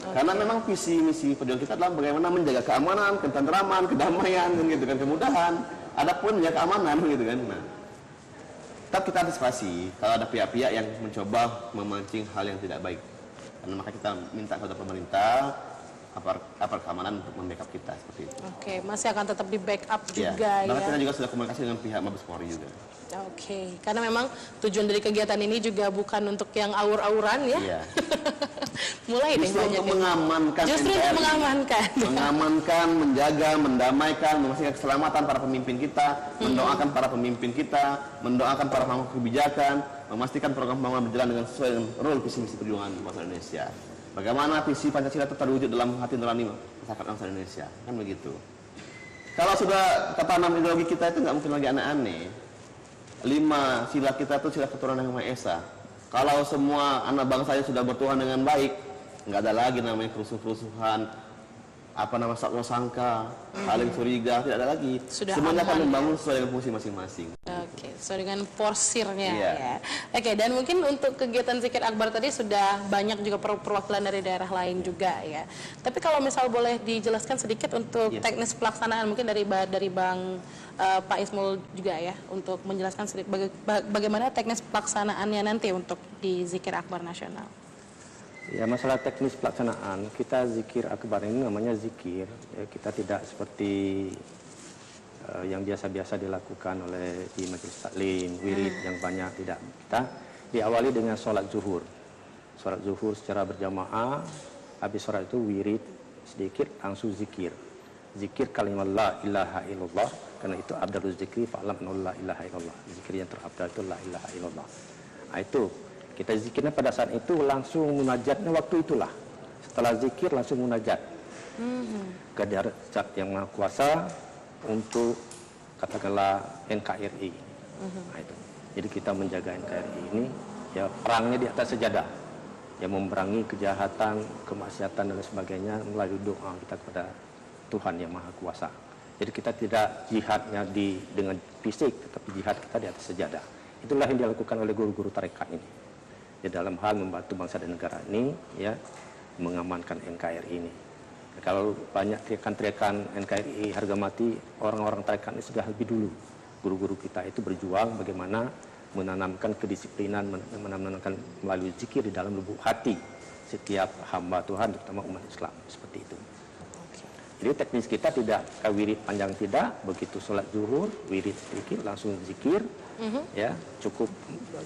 Karena memang visi misi perjuangan kita adalah bagaimana menjaga keamanan, ketentraman, kedamaian, kan gitu kan, kemudahan. Adapun menjaga keamanan, gitu kan. Nah, tetap kita antisipasi kalau ada pihak-pihak yang mencoba memancing hal yang tidak baik. Karena maka kita minta kepada pemerintah aparat keamanan untuk membackup kita seperti itu. Oke, masih akan tetap di backup Ya, juga ya. bahkan kita juga sudah komunikasi dengan pihak Mabes Polri juga. Oke, karena memang tujuan dari kegiatan ini juga bukan untuk yang aur-auran ya. Iya. Mulai deh Justru banyak untuk yang- mengamankan Justru untuk NKRI. mengamankan. Mengamankan, menjaga, mendamaikan, memastikan keselamatan para pemimpin kita, mendoakan para pemimpin kita, mendoakan para pemangku kebijakan, memastikan program pembangunan berjalan dengan sesuai dengan role visi misi perjuangan bangsa Indonesia. Bagaimana visi Pancasila itu terwujud dalam hati nurani masyarakat bangsa Indonesia, kan begitu. Kalau sudah tertanam ideologi kita itu nggak mungkin lagi aneh-aneh. 5 sila kita itu sila keturunan yang Maha Esa. Kalau semua anak bangsa sudah bertuhan dengan baik, nggak ada lagi namanya kerusuhan, sangka, saling curiga, tidak ada lagi. Sudah Semuanya akan aman. membangun sesuai dengan fungsi masing-masing. Oke, sesuai dengan porsirnya Iya. ya. Oke, dan mungkin untuk kegiatan Zikir Akbar tadi sudah banyak juga perwakilan dari daerah lain juga ya. Tapi kalau misal boleh dijelaskan sedikit untuk Iya. teknis pelaksanaan mungkin dari Bang Pak Ismul juga ya, untuk menjelaskan sedikit bagaimana teknis pelaksanaannya nanti untuk di Zikir Akbar Nasional. Ya, masalah teknis pelaksanaan, kita Zikir Akbar ini namanya zikir. Ya, kita tidak seperti yang biasa-biasa dilakukan oleh di majelis taklim, wirid yang banyak, tidak. Kita diawali dengan sholat zuhur. Sholat zuhur secara berjamaah, habis sholat itu wirid sedikit, langsung zikir. Zikir kalimat la ilaha illallah, karena itu abdalul zikri fa'lam anna la ilaha illallah. Zikir yang terabdal itu la ilaha illallah. Nah, itu kita zikirnya pada saat itu langsung munajatnya waktu itulah. Setelah zikir langsung munajat. Kepada Zat yang Maha Kuasa untuk katakanlah NKRI. Nah, itu. Jadi kita menjaga NKRI ini ya perangnya di atas sejadah. Ya memerangi kejahatan, kemaksiatan dan sebagainya melalui doa kita kepada Tuhan yang Maha Kuasa. Jadi kita tidak jihadnya dengan fisik, tetapi jihad kita di atas sejadah. Itulah yang dilakukan oleh guru-guru tarekat ini. Ya, dalam hal membantu bangsa dan negara ini, ya mengamankan NKRI ini. Kalau banyak teriakan-teriakan NKRI harga mati, orang-orang tarekat ini sudah lebih dulu. Guru-guru kita itu berjuang bagaimana menanamkan kedisiplinan, menanamkan melalui zikir di dalam lubuk hati setiap hamba Tuhan, terutama umat Islam, seperti itu. Jadi teknis kita tidak wirid panjang, tidak begitu sholat zuhur wirid sedikit langsung zikir, ya cukup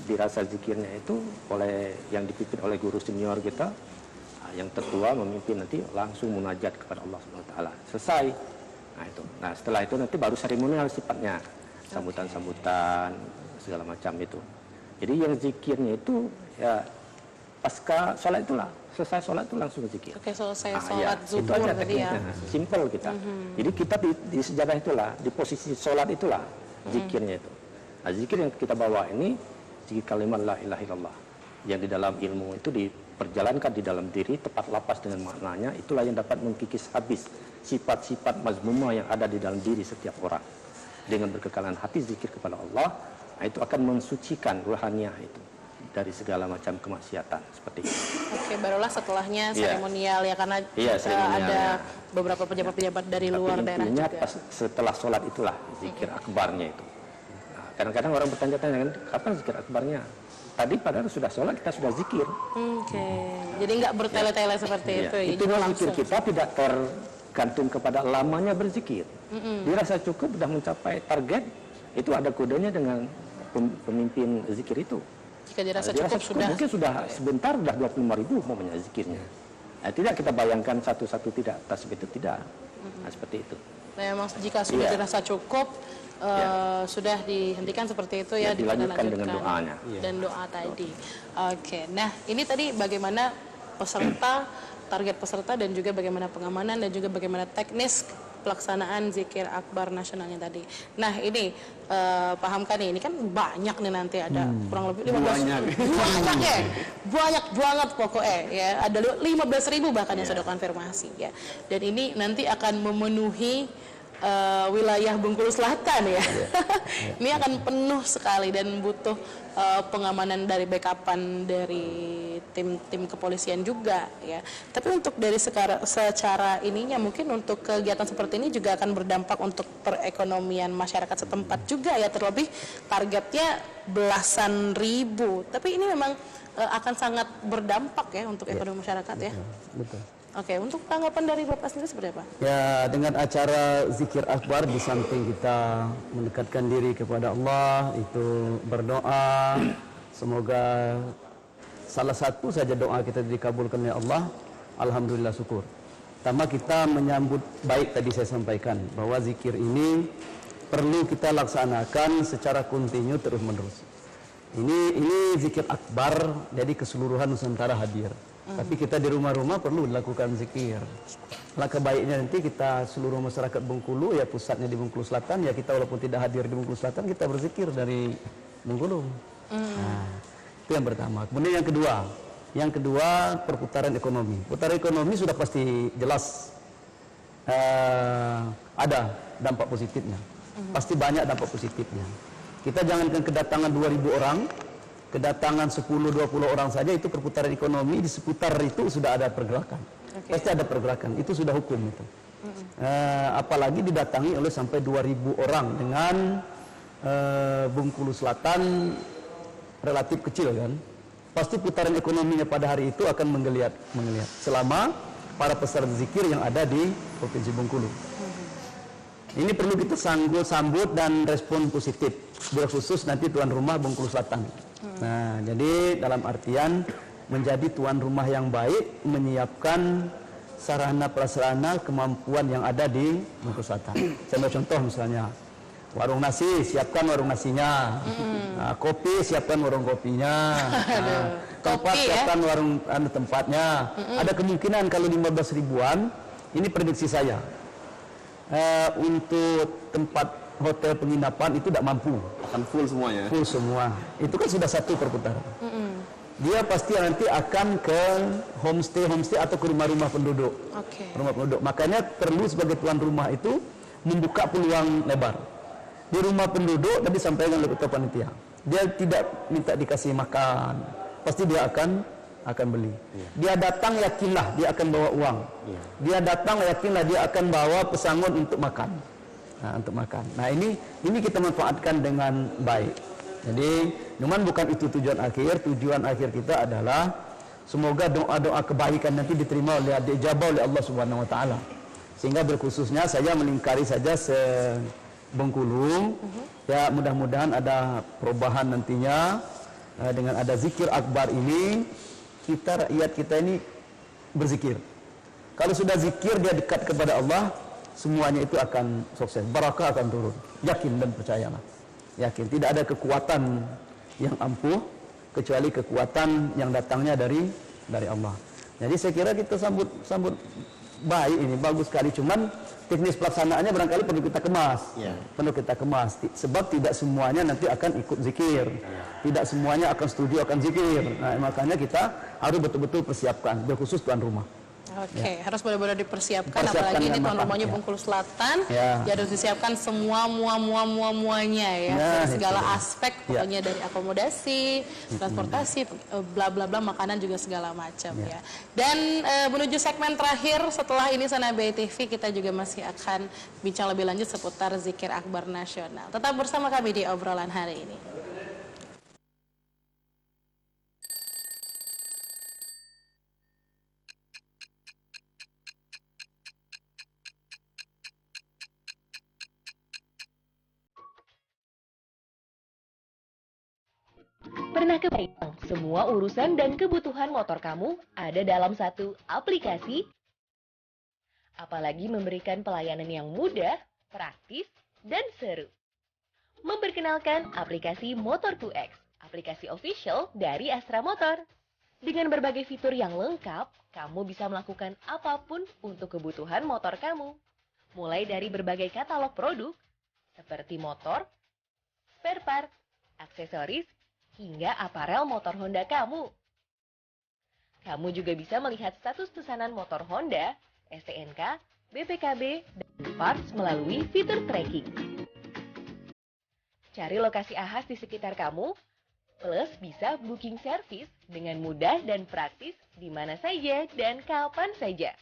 dirasa zikirnya itu oleh yang dipimpin oleh guru senior kita, yang tertua memimpin, nanti langsung munajat kepada Allah SWT. Selesai. Nah itu. Nah setelah itu nanti baru seremonial sifatnya, sambutan-sambutan segala macam itu. Jadi yang zikirnya itu ya pasca sholat itulah. Selesai sholat itu langsung zikir. Oke, selesai Ya, sholat itu zuhur aja tadi ya. tekniknya. Simple kita. Jadi kita di sejarah itulah, di posisi sholat itulah zikirnya itu. Nah, zikir yang kita bawa ini zikir kalimat la ilaha illallah. Yang di dalam ilmu itu diperjalankan di dalam diri, tepat lapas dengan maknanya, itulah yang dapat mengkikis habis sifat-sifat mazmumah yang ada di dalam diri setiap orang. Dengan berkekalan hati zikir kepada Allah, nah, itu akan mensucikan ruhaniyah itu dari segala macam kemaksiatan seperti itu. Oke, barulah setelahnya Iya. seremonial ya, karena Seremonial, ada ya. beberapa pejabat-pejabat dari luar Tapi daerah intinya juga. pas setelah sholat itulah zikir akbarnya itu. Nah, kadang-kadang orang bertanya-tanya kan, kapan zikir akbarnya? Tadi padahal sudah sholat kita sudah zikir. Oke, jadi nggak bertele-tele seperti Iya. itu ya. Itu jadi zikir kita tidak tergantung kepada lamanya berzikir. Dirasa cukup sudah mencapai target, itu ada kodenya dengan pemimpin zikir itu. Jika dirasa Dirasa cukup sudah. mungkin sudah sebentar sudah 25.000 umpamanya zikirnya. Nah, tidak kita bayangkan satu-satu tidak tasbih itu tidak. Nah, seperti itu. Nah, memang jika sudah Iya. dirasa cukup, sudah dihentikan seperti itu ya, Ya, dilanjutkan dengan dilanjutkan. doanya. Dan doa tadi. Oke, nah ini tadi bagaimana peserta, target peserta dan juga bagaimana pengamanan dan juga bagaimana teknis pelaksanaan zikir akbar nasionalnya tadi. Nah ini paham kan ini kan banyak nih nanti ada kurang lebih 15 banyak ya, banyak banget pokoknya ya, ada 15.000 bahkan yang sudah konfirmasi ya. Dan ini nanti akan memenuhi wilayah Bengkulu Selatan ya. Ini akan penuh sekali dan butuh pengamanan dari backupan dari tim kepolisian juga ya. Tapi untuk dari secara ininya mungkin untuk kegiatan seperti ini juga akan berdampak untuk perekonomian masyarakat setempat juga ya, terlebih targetnya belasan ribu. Tapi ini memang akan sangat berdampak ya untuk ekonomi masyarakat ya. Betul. Oke, untuk tanggapan dari Bapak sendiri seperti apa? Ya, dengan acara zikir akbar di samping kita mendekatkan diri kepada Allah, itu berdoa, semoga salah satu saja doa kita dikabulkan oleh Allah, alhamdulillah syukur. Pertama kita menyambut baik tadi saya sampaikan bahwa zikir ini perlu kita laksanakan secara kontinu terus menerus. Ini zikir akbar, jadi keseluruhan Nusantara hadir. Tapi kita di rumah-rumah perlu dilakukan zikir. Langkah baiknya nanti kita seluruh masyarakat Bengkulu, ya pusatnya di Bengkulu Selatan, ya kita walaupun tidak hadir di Bengkulu Selatan, kita berzikir dari Bengkulu. Nah, itu yang pertama. Kemudian yang kedua perputaran ekonomi. Putaran ekonomi sudah pasti jelas ada dampak positifnya. Pasti banyak dampak positifnya. Kita jangankan kedatangan 2.000 orang, kedatangan 10-20 orang saja itu perputaran ekonomi, di seputar itu sudah ada pergerakan. Pasti ada pergerakan, itu sudah hukum itu. Apalagi didatangi oleh sampai 2.000 orang dengan Bengkulu Selatan relatif kecil kan. Pasti putaran ekonominya pada hari itu akan menggeliat selama para peserta zikir yang ada di Provinsi Bengkulu. Ini perlu kita sambut dan respon positif, khusus nanti tuan rumah Bengkulu Selatan. Nah, jadi dalam artian menjadi tuan rumah yang baik, menyiapkan sarana prasarana kemampuan yang ada di Bengkulu Selatan. Saya mau contoh misalnya, warung nasi, siapkan warung nasinya. Nah, kopi, siapkan warung kopinya. Nah, tempat, siapkan warung tempatnya. Ada kemungkinan kalau 15 ribuan, ini prediksi saya, untuk tempat hotel penginapan itu tidak mampu. Akan full semuanya. Full semua. Itu kan sudah satu perputaran. Dia pasti nanti akan ke homestay atau ke rumah-rumah penduduk. Rumah penduduk. Makanya perlu sebagai tuan rumah itu membuka peluang lebar. Di rumah penduduk tadi sampaikan oleh ketua panitia, dia tidak minta dikasih makan, pasti dia akan beli. Dia datang yakinlah dia akan bawa uang. Dia datang yakinlah dia akan bawa pesangon untuk makan. Nah, ini kita manfaatkan dengan baik. Jadi, cuman bukan itu tujuan akhir. Tujuan akhir kita adalah semoga doa-doa kebaikan nanti diterima oleh dijabah oleh Allah Subhanahu wa taala. Sehingga berkhususnya saya melingkari saja Bengkulu, ya mudah-mudahan ada perubahan nantinya dengan ada zikir akbar ini, rakyat kita ini berzikir. Kalau sudah zikir dia dekat kepada Allah, semuanya itu akan sukses, barakah akan turun. Yakin dan percayalah. Yakin, tidak ada kekuatan yang ampuh kecuali kekuatan yang datangnya dari Allah. Jadi saya kira kita sambut baik ini, bagus sekali. Cuman teknis pelaksanaannya barangkali perlu kita kemas. Perlu kita kemas. Sebab tidak semuanya nanti akan ikut zikir. Tidak semuanya akan setuju akan zikir. Nah, makanya kita harus betul-betul persiapkan, berkhusus tuan rumah. Harus benar-benar dipersiapkan, apalagi ini tuan rumahnya Bengkulu Selatan. Ya harus disiapkan semuanya ya. Dari segala aspek, pokoknya dari akomodasi, transportasi, bla bla bla, makanan juga segala macam ya. Dan menuju segmen terakhir setelah ini Sana BTV, kita juga masih akan bincang lebih lanjut seputar zikir akbar nasional. Tetap bersama kami di obrolan hari ini. Pernah kebayang semua urusan dan kebutuhan motor kamu ada dalam satu aplikasi? Apalagi memberikan pelayanan yang mudah, praktis, dan seru. Memperkenalkan aplikasi Motor2X, aplikasi official dari Astra Motor. Dengan berbagai fitur yang lengkap, kamu bisa melakukan apapun untuk kebutuhan motor kamu. mulai dari berbagai katalog produk seperti motor, spare part, aksesoris, hingga aparel motor Honda kamu. Kamu juga bisa melihat status pesanan motor Honda, STNK, BPKB, dan parts melalui fitur tracking. Cari lokasi AHAS di sekitar kamu, plus bisa booking servis dengan mudah dan praktis di mana saja dan kapan saja.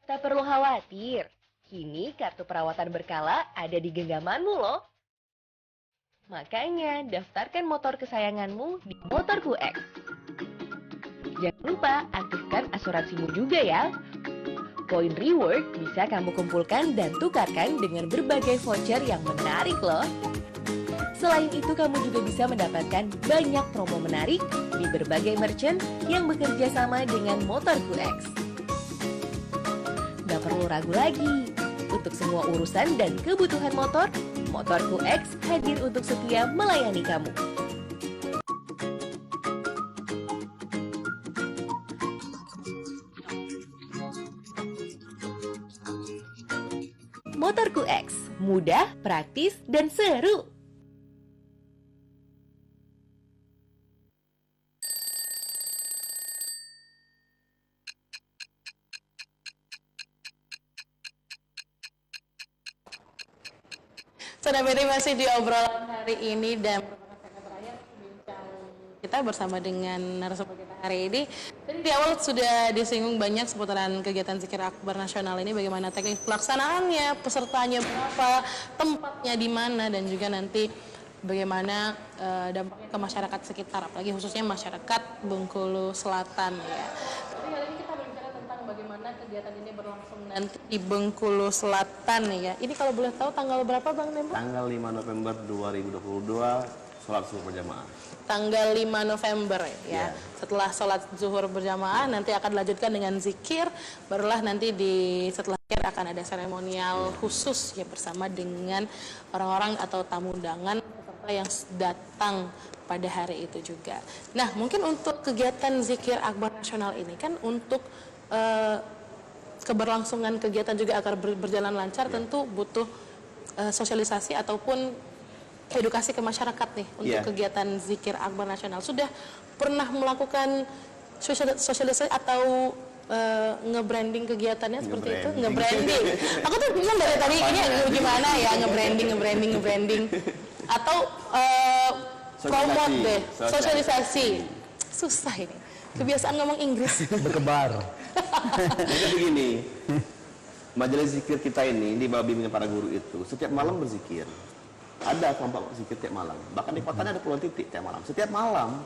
Tak perlu khawatir, kini kartu perawatan berkala ada di genggamanmu loh. Makanya daftarkan motor kesayanganmu di Motorku X. Jangan lupa aktifkan asuransimu juga ya. Poin reward bisa kamu kumpulkan dan tukarkan dengan berbagai voucher yang menarik loh. Selain itu, kamu juga bisa mendapatkan banyak promo menarik di berbagai merchant yang bekerja sama dengan Motorku X. Gak perlu ragu lagi. Untuk semua urusan dan kebutuhan motor, Motorku X hadir untuk setia melayani kamu. Motorku X, mudah, praktis, dan seru. Sudah berarti masih di obrolan hari ini dan merupakan segmen terakhir bincang kita bersama dengan narasumber kita hari ini. Tadi di awal sudah disinggung banyak seputaran kegiatan Zikir Akbar Nasional ini, bagaimana teknik pelaksanaannya, pesertanya berapa, tempatnya di mana, dan juga nanti bagaimana dampaknya ke masyarakat sekitar, apalagi khususnya masyarakat Bengkulu Selatan ya. Jadi hari ini kita berbicara tentang bagaimana kegiatan ini berlangsung nanti di Bengkulu Selatan ya. Ini kalau boleh tahu tanggal berapa Bang Dembo? Tanggal 5 November 2022, sholat zuhur berjamaah. Tanggal 5 November ya. Yeah. Setelah sholat zuhur berjamaah nanti akan dilanjutkan dengan zikir, barulah nanti setelah zikir akan ada seremonial khusus ya bersama dengan orang-orang atau tamu undangan peserta yang datang pada hari itu juga. Nah, mungkin untuk kegiatan Zikir Akbar Nasional ini kan untuk keberlangsungan kegiatan juga agar berjalan lancar, tentu butuh sosialisasi ataupun edukasi ke masyarakat nih untuk kegiatan Zikir Akbar Nasional. Sudah pernah melakukan sosialisasi atau nge-branding kegiatannya seperti itu? Nge-branding. Aku tuh bilang dari tadi ini gimana ya nge-branding atau promote deh, sosialisasi. Susah ini. Kebiasaan ngomong Inggris. Berkebar. Jadi begini, majelis zikir kita ini di bawah bimbingan para guru itu setiap malam berzikir. Ada kelompok zikir tiap malam. Bahkan di kotanya ada puluhan titik tiap malam. Setiap malam.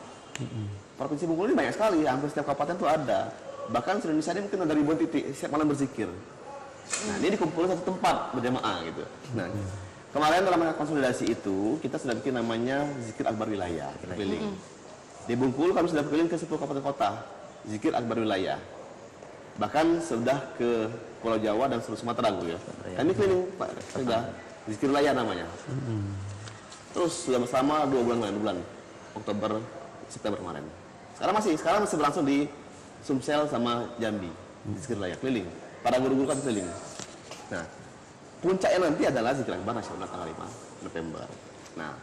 Provinsi Bengkulu ini banyak sekali, hampir setiap kabupaten itu ada. Bahkan seluruh Indonesia ini mungkin ada ribuan titik setiap malam berzikir. Nah, ini dikumpulkan satu tempat berjamaah gitu. Nah, kemarin dalam konsolidasi itu kita sudah bikin namanya Zikir Akbar Wilayah, kita keliling. Di Bengkulu kami sudah keliling ke 10 kabupaten kota, Zikir Akbar Wilayah. Bahkan sudah ke Pulau Jawa dan seluruh Sumatera ya. Kami keliling Pak, sudah Zikir Wilayah namanya. Terus sudah bersama 2 bulan, Oktober, September kemarin. Sekarang masih berlangsung di Sumsel sama Jambi, Zikir Wilayah keliling. Para guru-guru kami keliling. Nah, puncaknya nanti adalah Zikir Akbar Nasional tanggal 5 November. Nah,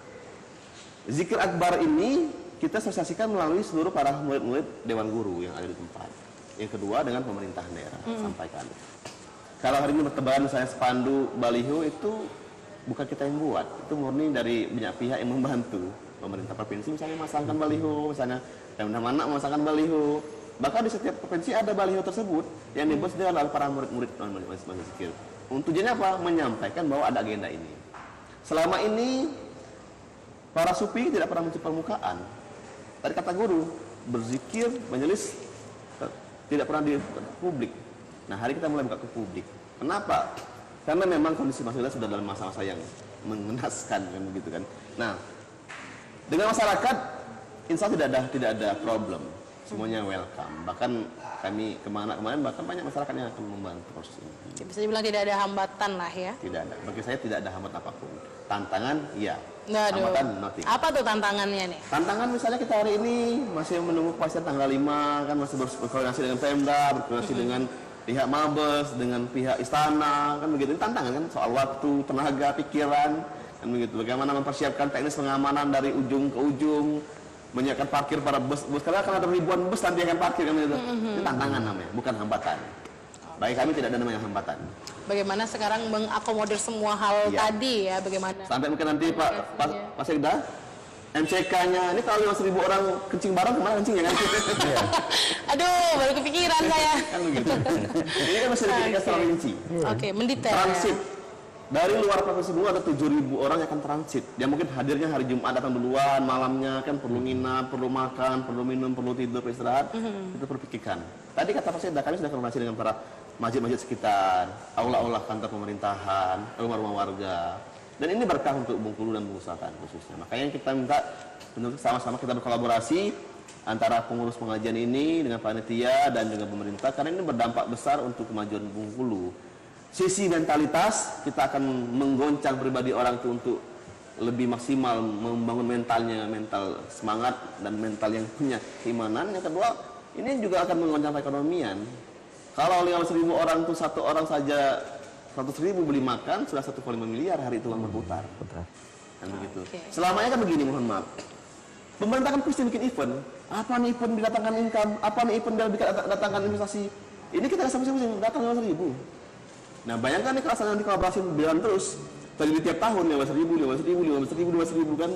Zikir Akbar ini kita sosialisasikan melalui seluruh para murid-murid Dewan Guru yang ada di tempat. Yang kedua dengan pemerintah daerah, sampaikan. Kalau hari ini bertebaran misalnya spanduk, baliho itu bukan kita yang buat, itu murni dari banyak pihak yang membantu. Pemerintah provinsi misalnya memasangkan baliho, misalnya Pemda mana memasangkan baliho. Bahkan di setiap provinsi ada baliho tersebut yang dibuat oleh para murid-murid majelis zikir. Tujuannya apa? Menyampaikan bahwa ada agenda ini. Selama ini para sufi tidak pernah muncul permukaan. Tadi kata guru, berzikir, majelis tidak pernah di publik. Nah, hari kita mulai buka ke publik. Kenapa? Karena memang kondisi masyarakat sudah dalam masa-masa yang mengenaskan kan begitu kan. Nah, dengan masyarakat insya Allah tidak ada problem. Semuanya welcome. Bahkan kami kemana-kemana bahkan banyak masyarakat yang akan membantu proses ini. Bisa dibilang tidak ada hambatan lah ya. Tidak ada. Bagi saya tidak ada hambatan apapun. Tantangan iya. Aduh. Hambatan nothing. Apa tuh tantangannya nih? Tantangan misalnya kita hari ini masih menunggu kepastian tanggal 5 kan, masih berkoordinasi dengan Pemda, berkoordinasi dengan pihak Mabes dengan pihak istana, kan begitu. Ini tantangan kan, soal waktu, tenaga, pikiran, kan begitu. Bagaimana mempersiapkan teknis pengamanan dari ujung ke ujung, menyiapkan parkir para bus, karena akan ada ribuan bus nanti akan parkir kan begitu. Ini tantangan namanya, bukan hambatan. Bagi kami tidak ada namanya hambatan. Bagaimana sekarang mengakomodir semua hal Iya. tadi ya, bagaimana? Sampai mungkin nanti Pak Sekda, MCK-nya ini kalau 5.000 orang kencing bareng kemana kencingnya kan? Aduh, baru kepikiran saya. Kan begitu. Ini kan masih dipikirkan secara rinci. Oke, mendetail. Transit. Dari luar provinsi Bengkulu ada 7.000 orang yang akan transit. Dia mungkin hadirnya hari Jumat, datang duluan, malamnya kan perlu nginap, perlu makan, perlu minum, perlu tidur, perlu istirahat. Itu perlu pikirkan. Tadi kata Pak Sekda, kami sudah koordinasi dengan para masjid-masjid sekitar, aula-aula kantor pemerintahan, rumah-rumah warga. Dan ini berkah untuk Bengkulu dan Bengkulu Selatan khususnya. Makanya kita minta sama-sama kita berkolaborasi antara pengurus pengajian ini dengan panitia dan juga pemerintah, karena ini berdampak besar untuk kemajuan Bengkulu. Sisi mentalitas, kita akan menggoncang pribadi orang itu untuk lebih maksimal membangun mentalnya, mental semangat dan mental yang punya keimanan. Yang kedua, ini juga akan menggoncang perekonomian. Kalau 5.000 orang itu satu orang saja 100.000 beli makan, sudah 1,5 miliar hari itu uang berputar. Kan begitu. Selamanya kan begini, mohon maaf. Pemerintah kan pasti bikin event. Apa nih event didatangkan income? Apa nih event datangkan investasi? Ini kita rasa masing-masing datang 5.000. Nah, bayangkan nih kalau nanti kolaborasi berjalan terus, terjadi tiap tahun 15.000 kan?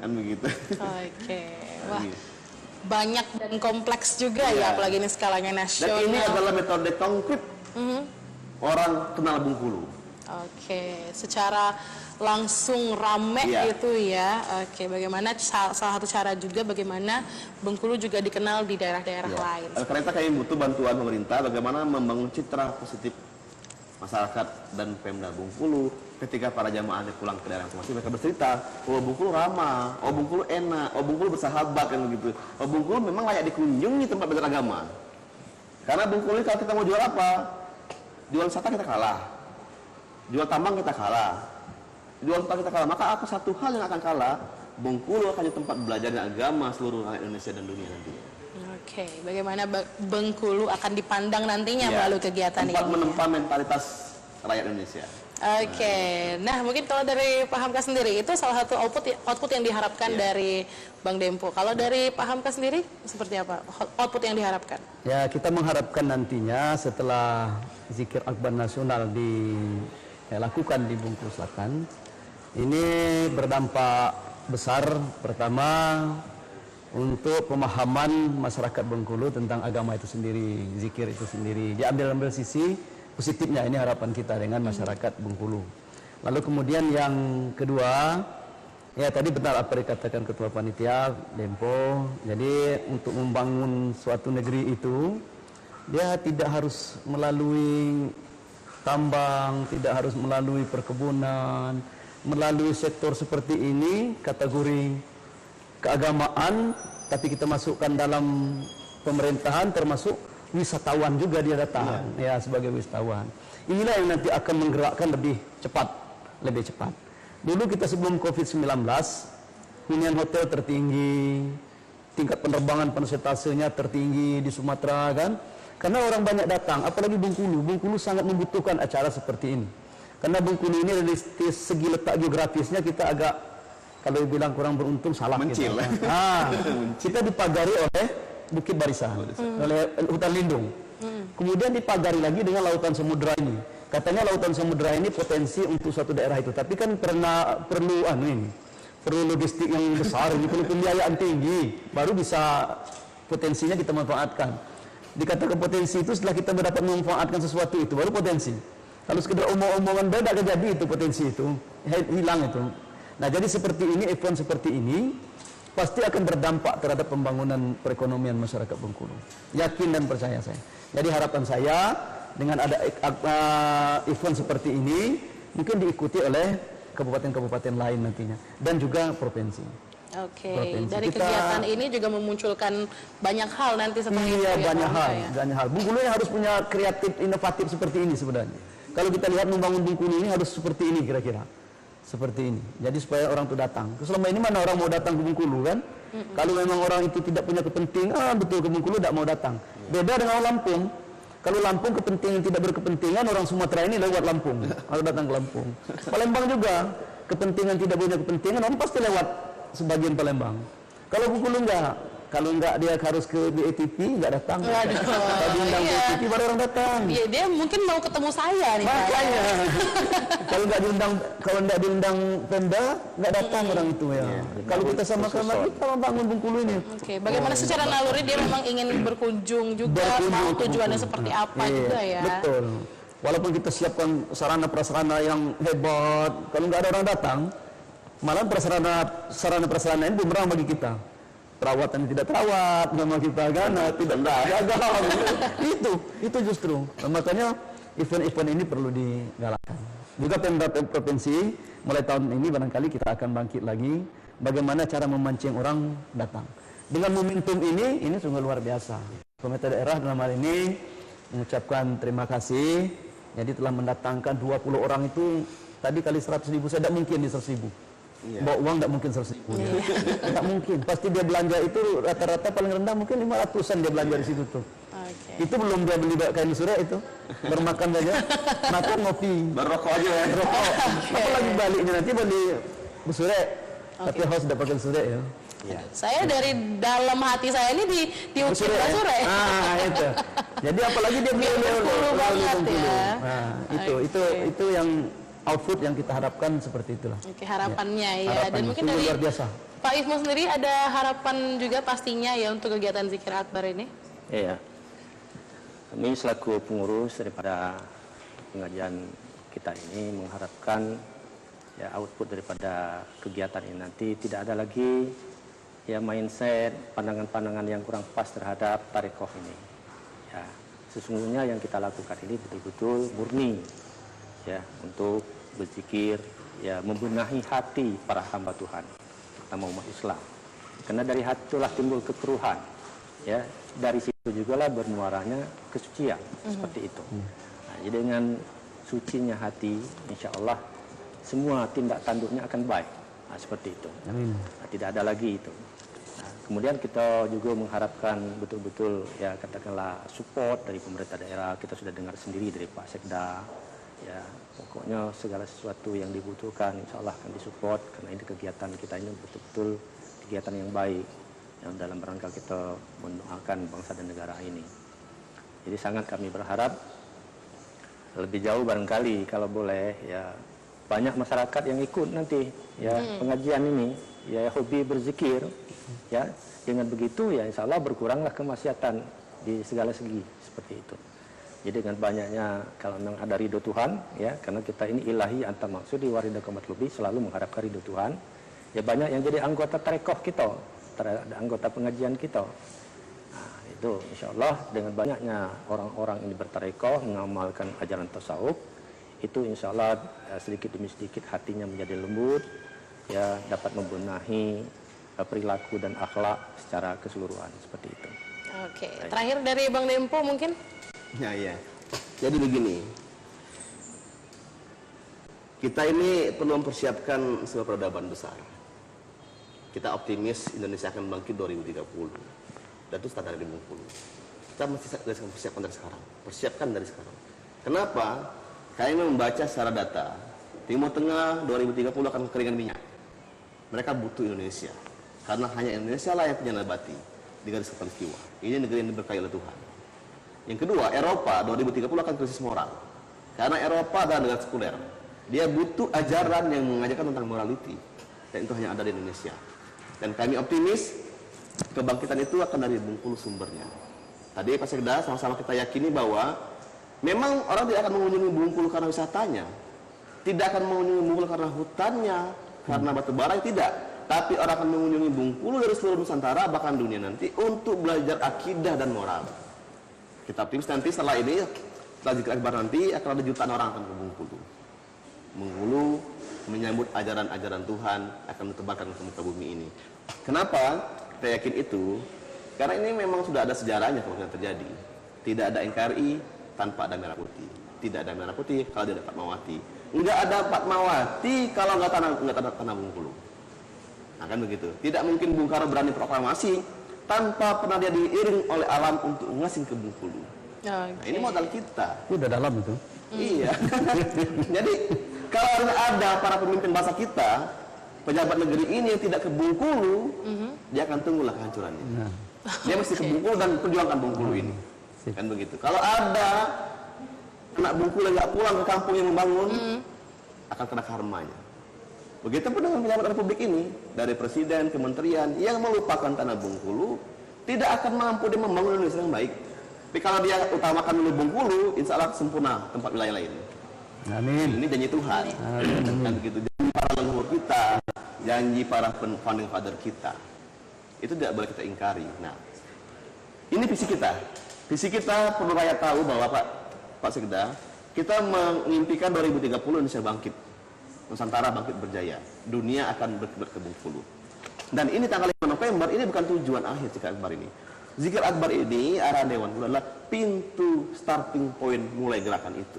Kan begitu. Oke, wah. Banyak dan kompleks juga ya, apalagi ini skalanya Dan nasional. ini adalah metode konkret orang kenal Bengkulu. Oke, secara langsung rame gitu ya. Oke, bagaimana salah satu cara juga bagaimana Bengkulu juga dikenal di daerah-daerah lain. Karena itu kami butuh bantuan pemerintah bagaimana membangun citra positif masyarakat dan Pemda Bengkulu ketika para jamaah pulang ke daerah masing-masing, mereka bercerita, oh Bengkulu ramah, oh Bengkulu enak, oh Bengkulu bersahabat kan begitu. Oh Bengkulu memang layak dikunjungi tempat belajar agama. Karena Bengkulu kalau kita mau jual apa? Jual wisata kita kalah. Jual tambang kita kalah. Jual tempat kita kalah. Maka apa satu hal yang akan kalah? Bengkulu akan jadi tempat belajar agama seluruh rakyat Indonesia dan dunia nantinya. Oke, bagaimana Bengkulu akan dipandang nantinya melalui kegiatan ini? Tempat menempa mentalitas rakyat Indonesia. Oke, nah mungkin kalau dari Pak Hamka sendiri itu salah satu output yang diharapkan dari Bang Dempo. Kalau dari Pak Hamka sendiri seperti apa output yang diharapkan? Ya, kita mengharapkan nantinya setelah Zikir Akbar Nasional dilakukan di Bengkulu Selatan, ini berdampak besar. Pertama, untuk pemahaman masyarakat Bengkulu tentang agama itu sendiri, zikir itu sendiri. Diambil sisi positifnya, ini harapan kita dengan masyarakat Bengkulu. Lalu kemudian yang kedua, ya tadi benar apa dikatakan Ketua Panitia Dempo. Jadi untuk membangun suatu negeri itu, dia tidak harus melalui tambang, tidak harus melalui perkebunan, melalui sektor seperti ini, kategori keagamaan, tapi kita masukkan dalam pemerintahan, termasuk wisatawan juga dia datang, ya sebagai wisatawan. Inilah yang nanti akan menggerakkan lebih cepat. Dulu kita sebelum COVID-19, hunian hotel tertinggi, tingkat penerbangan persentasenya tertinggi di Sumatera kan, karena orang banyak datang, apalagi Bengkulu. Bengkulu sangat membutuhkan acara seperti ini, karena Bengkulu ini dari segi letak geografisnya kita agak, kalau bilang kurang beruntung salah Mencil. gitu. Kita dipagari oleh Bukit Barisan, oleh hutan lindung. Kemudian dipagari lagi dengan lautan samudera ini. Katanya lautan samudera ini potensi untuk suatu daerah itu, tapi kan perlu logistik yang besar, perlu pembiayaan tinggi, baru bisa potensinya kita manfaatkan. Dikatakan potensi itu setelah kita mendapat memanfaatkan sesuatu itu, baru potensi. Kalau sekedar omong-omongan beda gak jadi itu potensi itu, hilang itu. Nah, jadi seperti ini, event seperti ini pasti akan berdampak terhadap pembangunan perekonomian masyarakat Bengkulu. Yakin dan percaya saya. Jadi harapan saya dengan ada event seperti ini mungkin diikuti oleh kabupaten-kabupaten lain nantinya dan juga provinsi. Oke, Provinsi. dari kegiatan ini juga memunculkan banyak hal nanti setelah itu Iya, ya, banyak Pak hal, Hamka, ya? banyak hal. Bengkulu ini harus punya kreatif, inovatif seperti ini sebenarnya. Kalau kita lihat membangun Bengkulu ini harus seperti ini kira-kira. Seperti ini. Jadi supaya orang itu datang. Terus selama ini mana orang mau datang ke Bengkulu kan? Kalau memang orang itu tidak punya kepentingan, betul ke Bengkulu tidak mau datang. Beda dengan Lampung. Kalau Lampung kepentingan tidak berkepentingan, orang Sumatera ini lewat Lampung, harus datang ke Lampung. Palembang juga kepentingan tidak punya kepentingan, orang pasti lewat sebagian Palembang. Kalau Bengkulu enggak, kalau enggak dia harus ke BATP, enggak datang. Waduh, Kalau diundang iya. BATP baru orang datang. Dia mungkin mau ketemu saya nih. Pak. Makanya kalau enggak diundang Pemda, enggak datang orang itu ya. Kalau kita sama-sama kita membangun Bengkulu ini. Oke, bagaimana secara naluri dia memang ingin berkunjung juga, mau tujuannya seperti apa juga ya. Betul. Walaupun kita siapkan sarana prasarana yang hebat, kalau nggak ada orang datang, malah sarana prasarana ini bumerang bagi kita. Perawatan yang tidak terawat, nama kita kan tidak gagal. itu justru. Makanya event-event ini perlu digalakkan. Juga Pemda provinsi mulai tahun ini barangkali kita akan bangkit lagi bagaimana cara memancing orang datang. Dengan momentum ini sungguh luar biasa. Pemerintah daerah dalam hal ini mengucapkan terima kasih. Jadi telah mendatangkan 20 orang itu tadi kali 100.000, saya tidak mungkin di 100.000. Bawa uang tidak mungkin 100.000. Tidak mungkin. Pasti dia belanja itu rata-rata paling rendah mungkin 500-an dia belanja di situ tuh. Itu belum dia beli kain surya itu, bermakan saja, makan ngopi, Berrokok aja ya. rokok. Apalagi baliknya nanti beli surya, tapi harus dapat pakai surya ya. Saya dari dalam hati saya ini diukir Basure. Itu. Jadi apalagi dia beli Bengkulu banget ya. Nah, itu yang output yang kita harapkan seperti itulah. Oke, harapannya ya. Dan Harapannya mungkin sungguh dari luar biasa. Pak Ismo sendiri ada harapan juga pastinya ya untuk kegiatan Zikir Akbar ini? Iya. Kami selaku pengurus daripada pengajian kita ini mengharapkan ya output daripada kegiatan ini nanti tidak ada lagi ya mindset, pandangan-pandangan yang kurang pas terhadap tarekoh ini. Ya, sesungguhnya yang kita lakukan ini betul-betul murni ya untuk berzikir, ya membenahi hati para hamba Tuhan, terutama umat Islam. Karena dari hati itulah timbul kekeruhan. Ya, dari situ jugalah bermuaranya kesucian seperti itu. Nah, jadi dengan sucinya hati, insya Allah semua tindak tanduknya akan baik. Nah, seperti itu. Nah, tidak ada lagi itu. Nah, kemudian kita juga mengharapkan betul-betul ya katakanlah support dari pemerintah daerah. Kita sudah dengar sendiri dari Pak Sekda. Ya, pokoknya segala sesuatu yang dibutuhkan insya Allah akan disupport karena ini kegiatan kita ini betul-betul kegiatan yang baik yang dalam rangka kita mendoakan bangsa dan negara ini. Jadi sangat kami berharap lebih jauh barangkali kalau boleh ya banyak masyarakat yang ikut nanti ya pengajian ini ya hobi berzikir ya dengan begitu ya insya Allah berkuranglah kemaksiatan di segala segi seperti itu. Jadi dengan banyaknya kalau memang ada ridho Tuhan ya karena kita ini ilahi anta maksud di warida komat lebih selalu mengharapkan ridho Tuhan ya banyak yang jadi anggota tarekoh kita anggota pengajian kita. Nah, itu insya Allah dengan banyaknya orang-orang ini bertarekoh mengamalkan ajaran tasawuf itu insya Allah sedikit demi sedikit hatinya menjadi lembut ya dapat membenahi perilaku dan akhlak secara keseluruhan seperti itu. Oke, terakhir dari Bang Dempo mungkin? Ya. Jadi begini, kita ini perlu mempersiapkan sebuah peradaban besar. Kita optimis Indonesia akan bangkit 2030. Dan itu standar di Bengkulu. Kita mesti persiapkan dari sekarang. Persiapkan dari sekarang. Kenapa? Kami membaca secara data. Timur Tengah 2030 akan kekeringan minyak. Mereka butuh Indonesia. Karena hanya Indonesia lah yang punya nabati di garis khatulistiwa. Ini negeri yang diberkahi oleh Tuhan. Yang kedua, Eropa 2030 akan krisis moral. Karena Eropa adalah negara sekuler. Dia butuh ajaran yang mengajarkan tentang morality. Dan itu hanya ada di Indonesia. Dan kami optimis kebangkitan itu akan dari Bengkulu sumbernya. Tadi Pak Sekda sama-sama kita yakini bahwa memang orang tidak akan mengunjungi Bengkulu karena wisatanya, tidak akan mengunjungi Bengkulu karena hutannya, karena batu bara, tidak. Tapi orang akan mengunjungi Bengkulu dari seluruh Nusantara bahkan dunia nanti untuk belajar akidah dan moral. Kita optimis nanti setelah ini, setelah Zikir Akbar nanti akan ada jutaan orang akan ke Bengkulu. Bengkulu menyambut ajaran-ajaran Tuhan akan ditebarkan ke muka bumi ini. Kenapa kita yakin itu? Karena ini memang sudah ada sejarahnya kalau yang terjadi. Tidak ada NKRI tanpa ada merah putih. Tidak ada merah putih kalau tidak ada Fatmawati. Enggak ada Fatmawati kalau enggak tanah Bengkulu. Nah kan begitu. Tidak mungkin Bung Karno berani proklamasi tanpa pernah dia diiring oleh alam untuk ngasih ke Bengkulu. Nah, ini modal kita. Udah dalam itu. Iya. Jadi kalau ada para pemimpin bangsa kita, pejabat negeri ini yang tidak ke Bengkulu, dia akan tunggulah kehancurannya. Nah, Dia mesti ke Bengkulu dan perjuangkan Bengkulu ini. Sip. Kan begitu. Kalau ada anak Bengkulu yang nggak pulang ke kampung yang membangun, akan kena karmanya. Begitupun dengan pejabat republik ini, dari presiden, kementerian yang melupakan tanah Bengkulu, tidak akan mampu dia membangun Indonesia yang baik. Tapi kalau dia utamakan dulu Bengkulu, insya Allah sempurna tempat wilayah lain. amin. Ini janji Tuhan. Kan begitu. Janji para leluhur kita, janji para founding father kita. Itu tidak boleh kita ingkari. Nah, ini visi kita. Visi kita perlu rakyat tahu bahwa Pak Sekda, kita mengimpikan 2030 Indonesia bangkit. Nusantara bangkit berjaya. Dunia akan berkiblat ke Bengkulu. Dan ini tanggal 5 November, ini bukan tujuan akhir Zikir Akbar ini. Zikir Akbar ini, arahan Dewan Guru adalah pintu starting point mulai gerakan itu.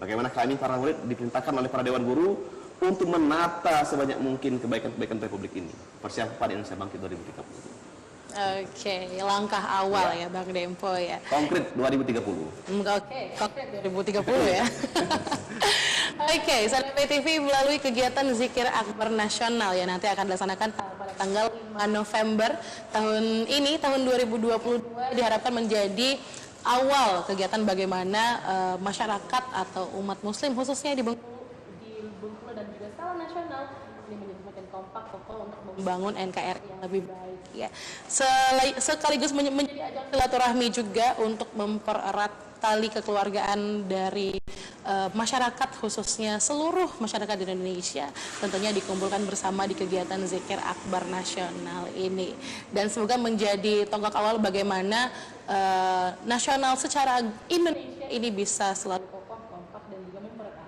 Bagaimana kami para murid diperintahkan oleh para Dewan Guru untuk menata sebanyak mungkin kebaikan-kebaikan Republik ini. Persiapan Indonesia bangkit 2030. Oke, langkah awal ya Bang Dempo ya. Konkret 2030. Oke, konkret 2030 ya. Oke, sahabat BTV melalui kegiatan Zikir Akbar Nasional ya nanti akan dilaksanakan pada tanggal 5 November tahun ini, tahun 2022 diharapkan menjadi awal kegiatan bagaimana masyarakat atau umat muslim khususnya di Bengkulu dan juga skala nasional ini menjadi semakin kompak kokoh untuk membangun NKRI yang lebih baik ya. Sekaligus menjadi ajang silaturahmi juga untuk mempererat tali kekeluargaan dari masyarakat khususnya seluruh masyarakat di Indonesia tentunya dikumpulkan bersama di kegiatan Zikir Akbar Nasional ini dan semoga menjadi tonggak awal bagaimana nasional secara Indonesia ini bisa selalu kokoh, kompak dan juga mempererat.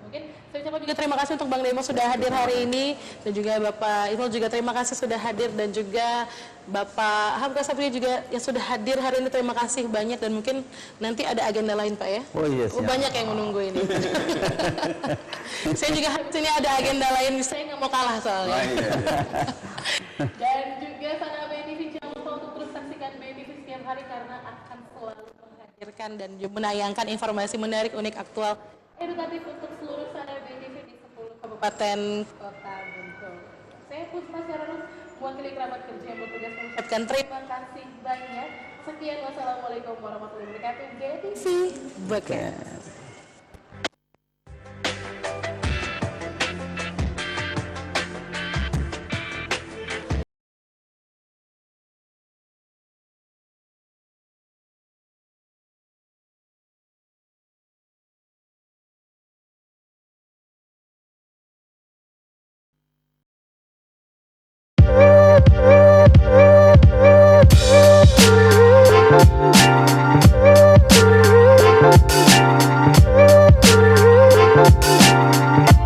Mungkin saya ucapkan juga terima kasih untuk Bang Demo sudah hadir hari ini dan juga Bapak Ibnu juga terima kasih sudah hadir dan juga Bapak Hamka Sabri juga yang sudah hadir hari ini terima kasih banyak dan mungkin nanti ada agenda lain Pak ya. Oh iya, siap. Banyak yang menunggu ini. Saya juga habis ini ada agenda lain, saya nggak mau kalah soalnya. Dan juga sahabat BTV jangan lupa untuk terus saksikan BTV setiap hari karena akan selalu menghadirkan dan juga menayangkan informasi menarik, unik, aktual, edukatif untuk seluruh sahabat BTV di 10 kabupaten kota Bengkulu. Saya Puspa Syarul, mewakili kerabat kerja yang bertugas mengucapkan terima kasih banyak. Sekian, wassalamualaikum warahmatullahi wabarakatuh. BTV Bekes.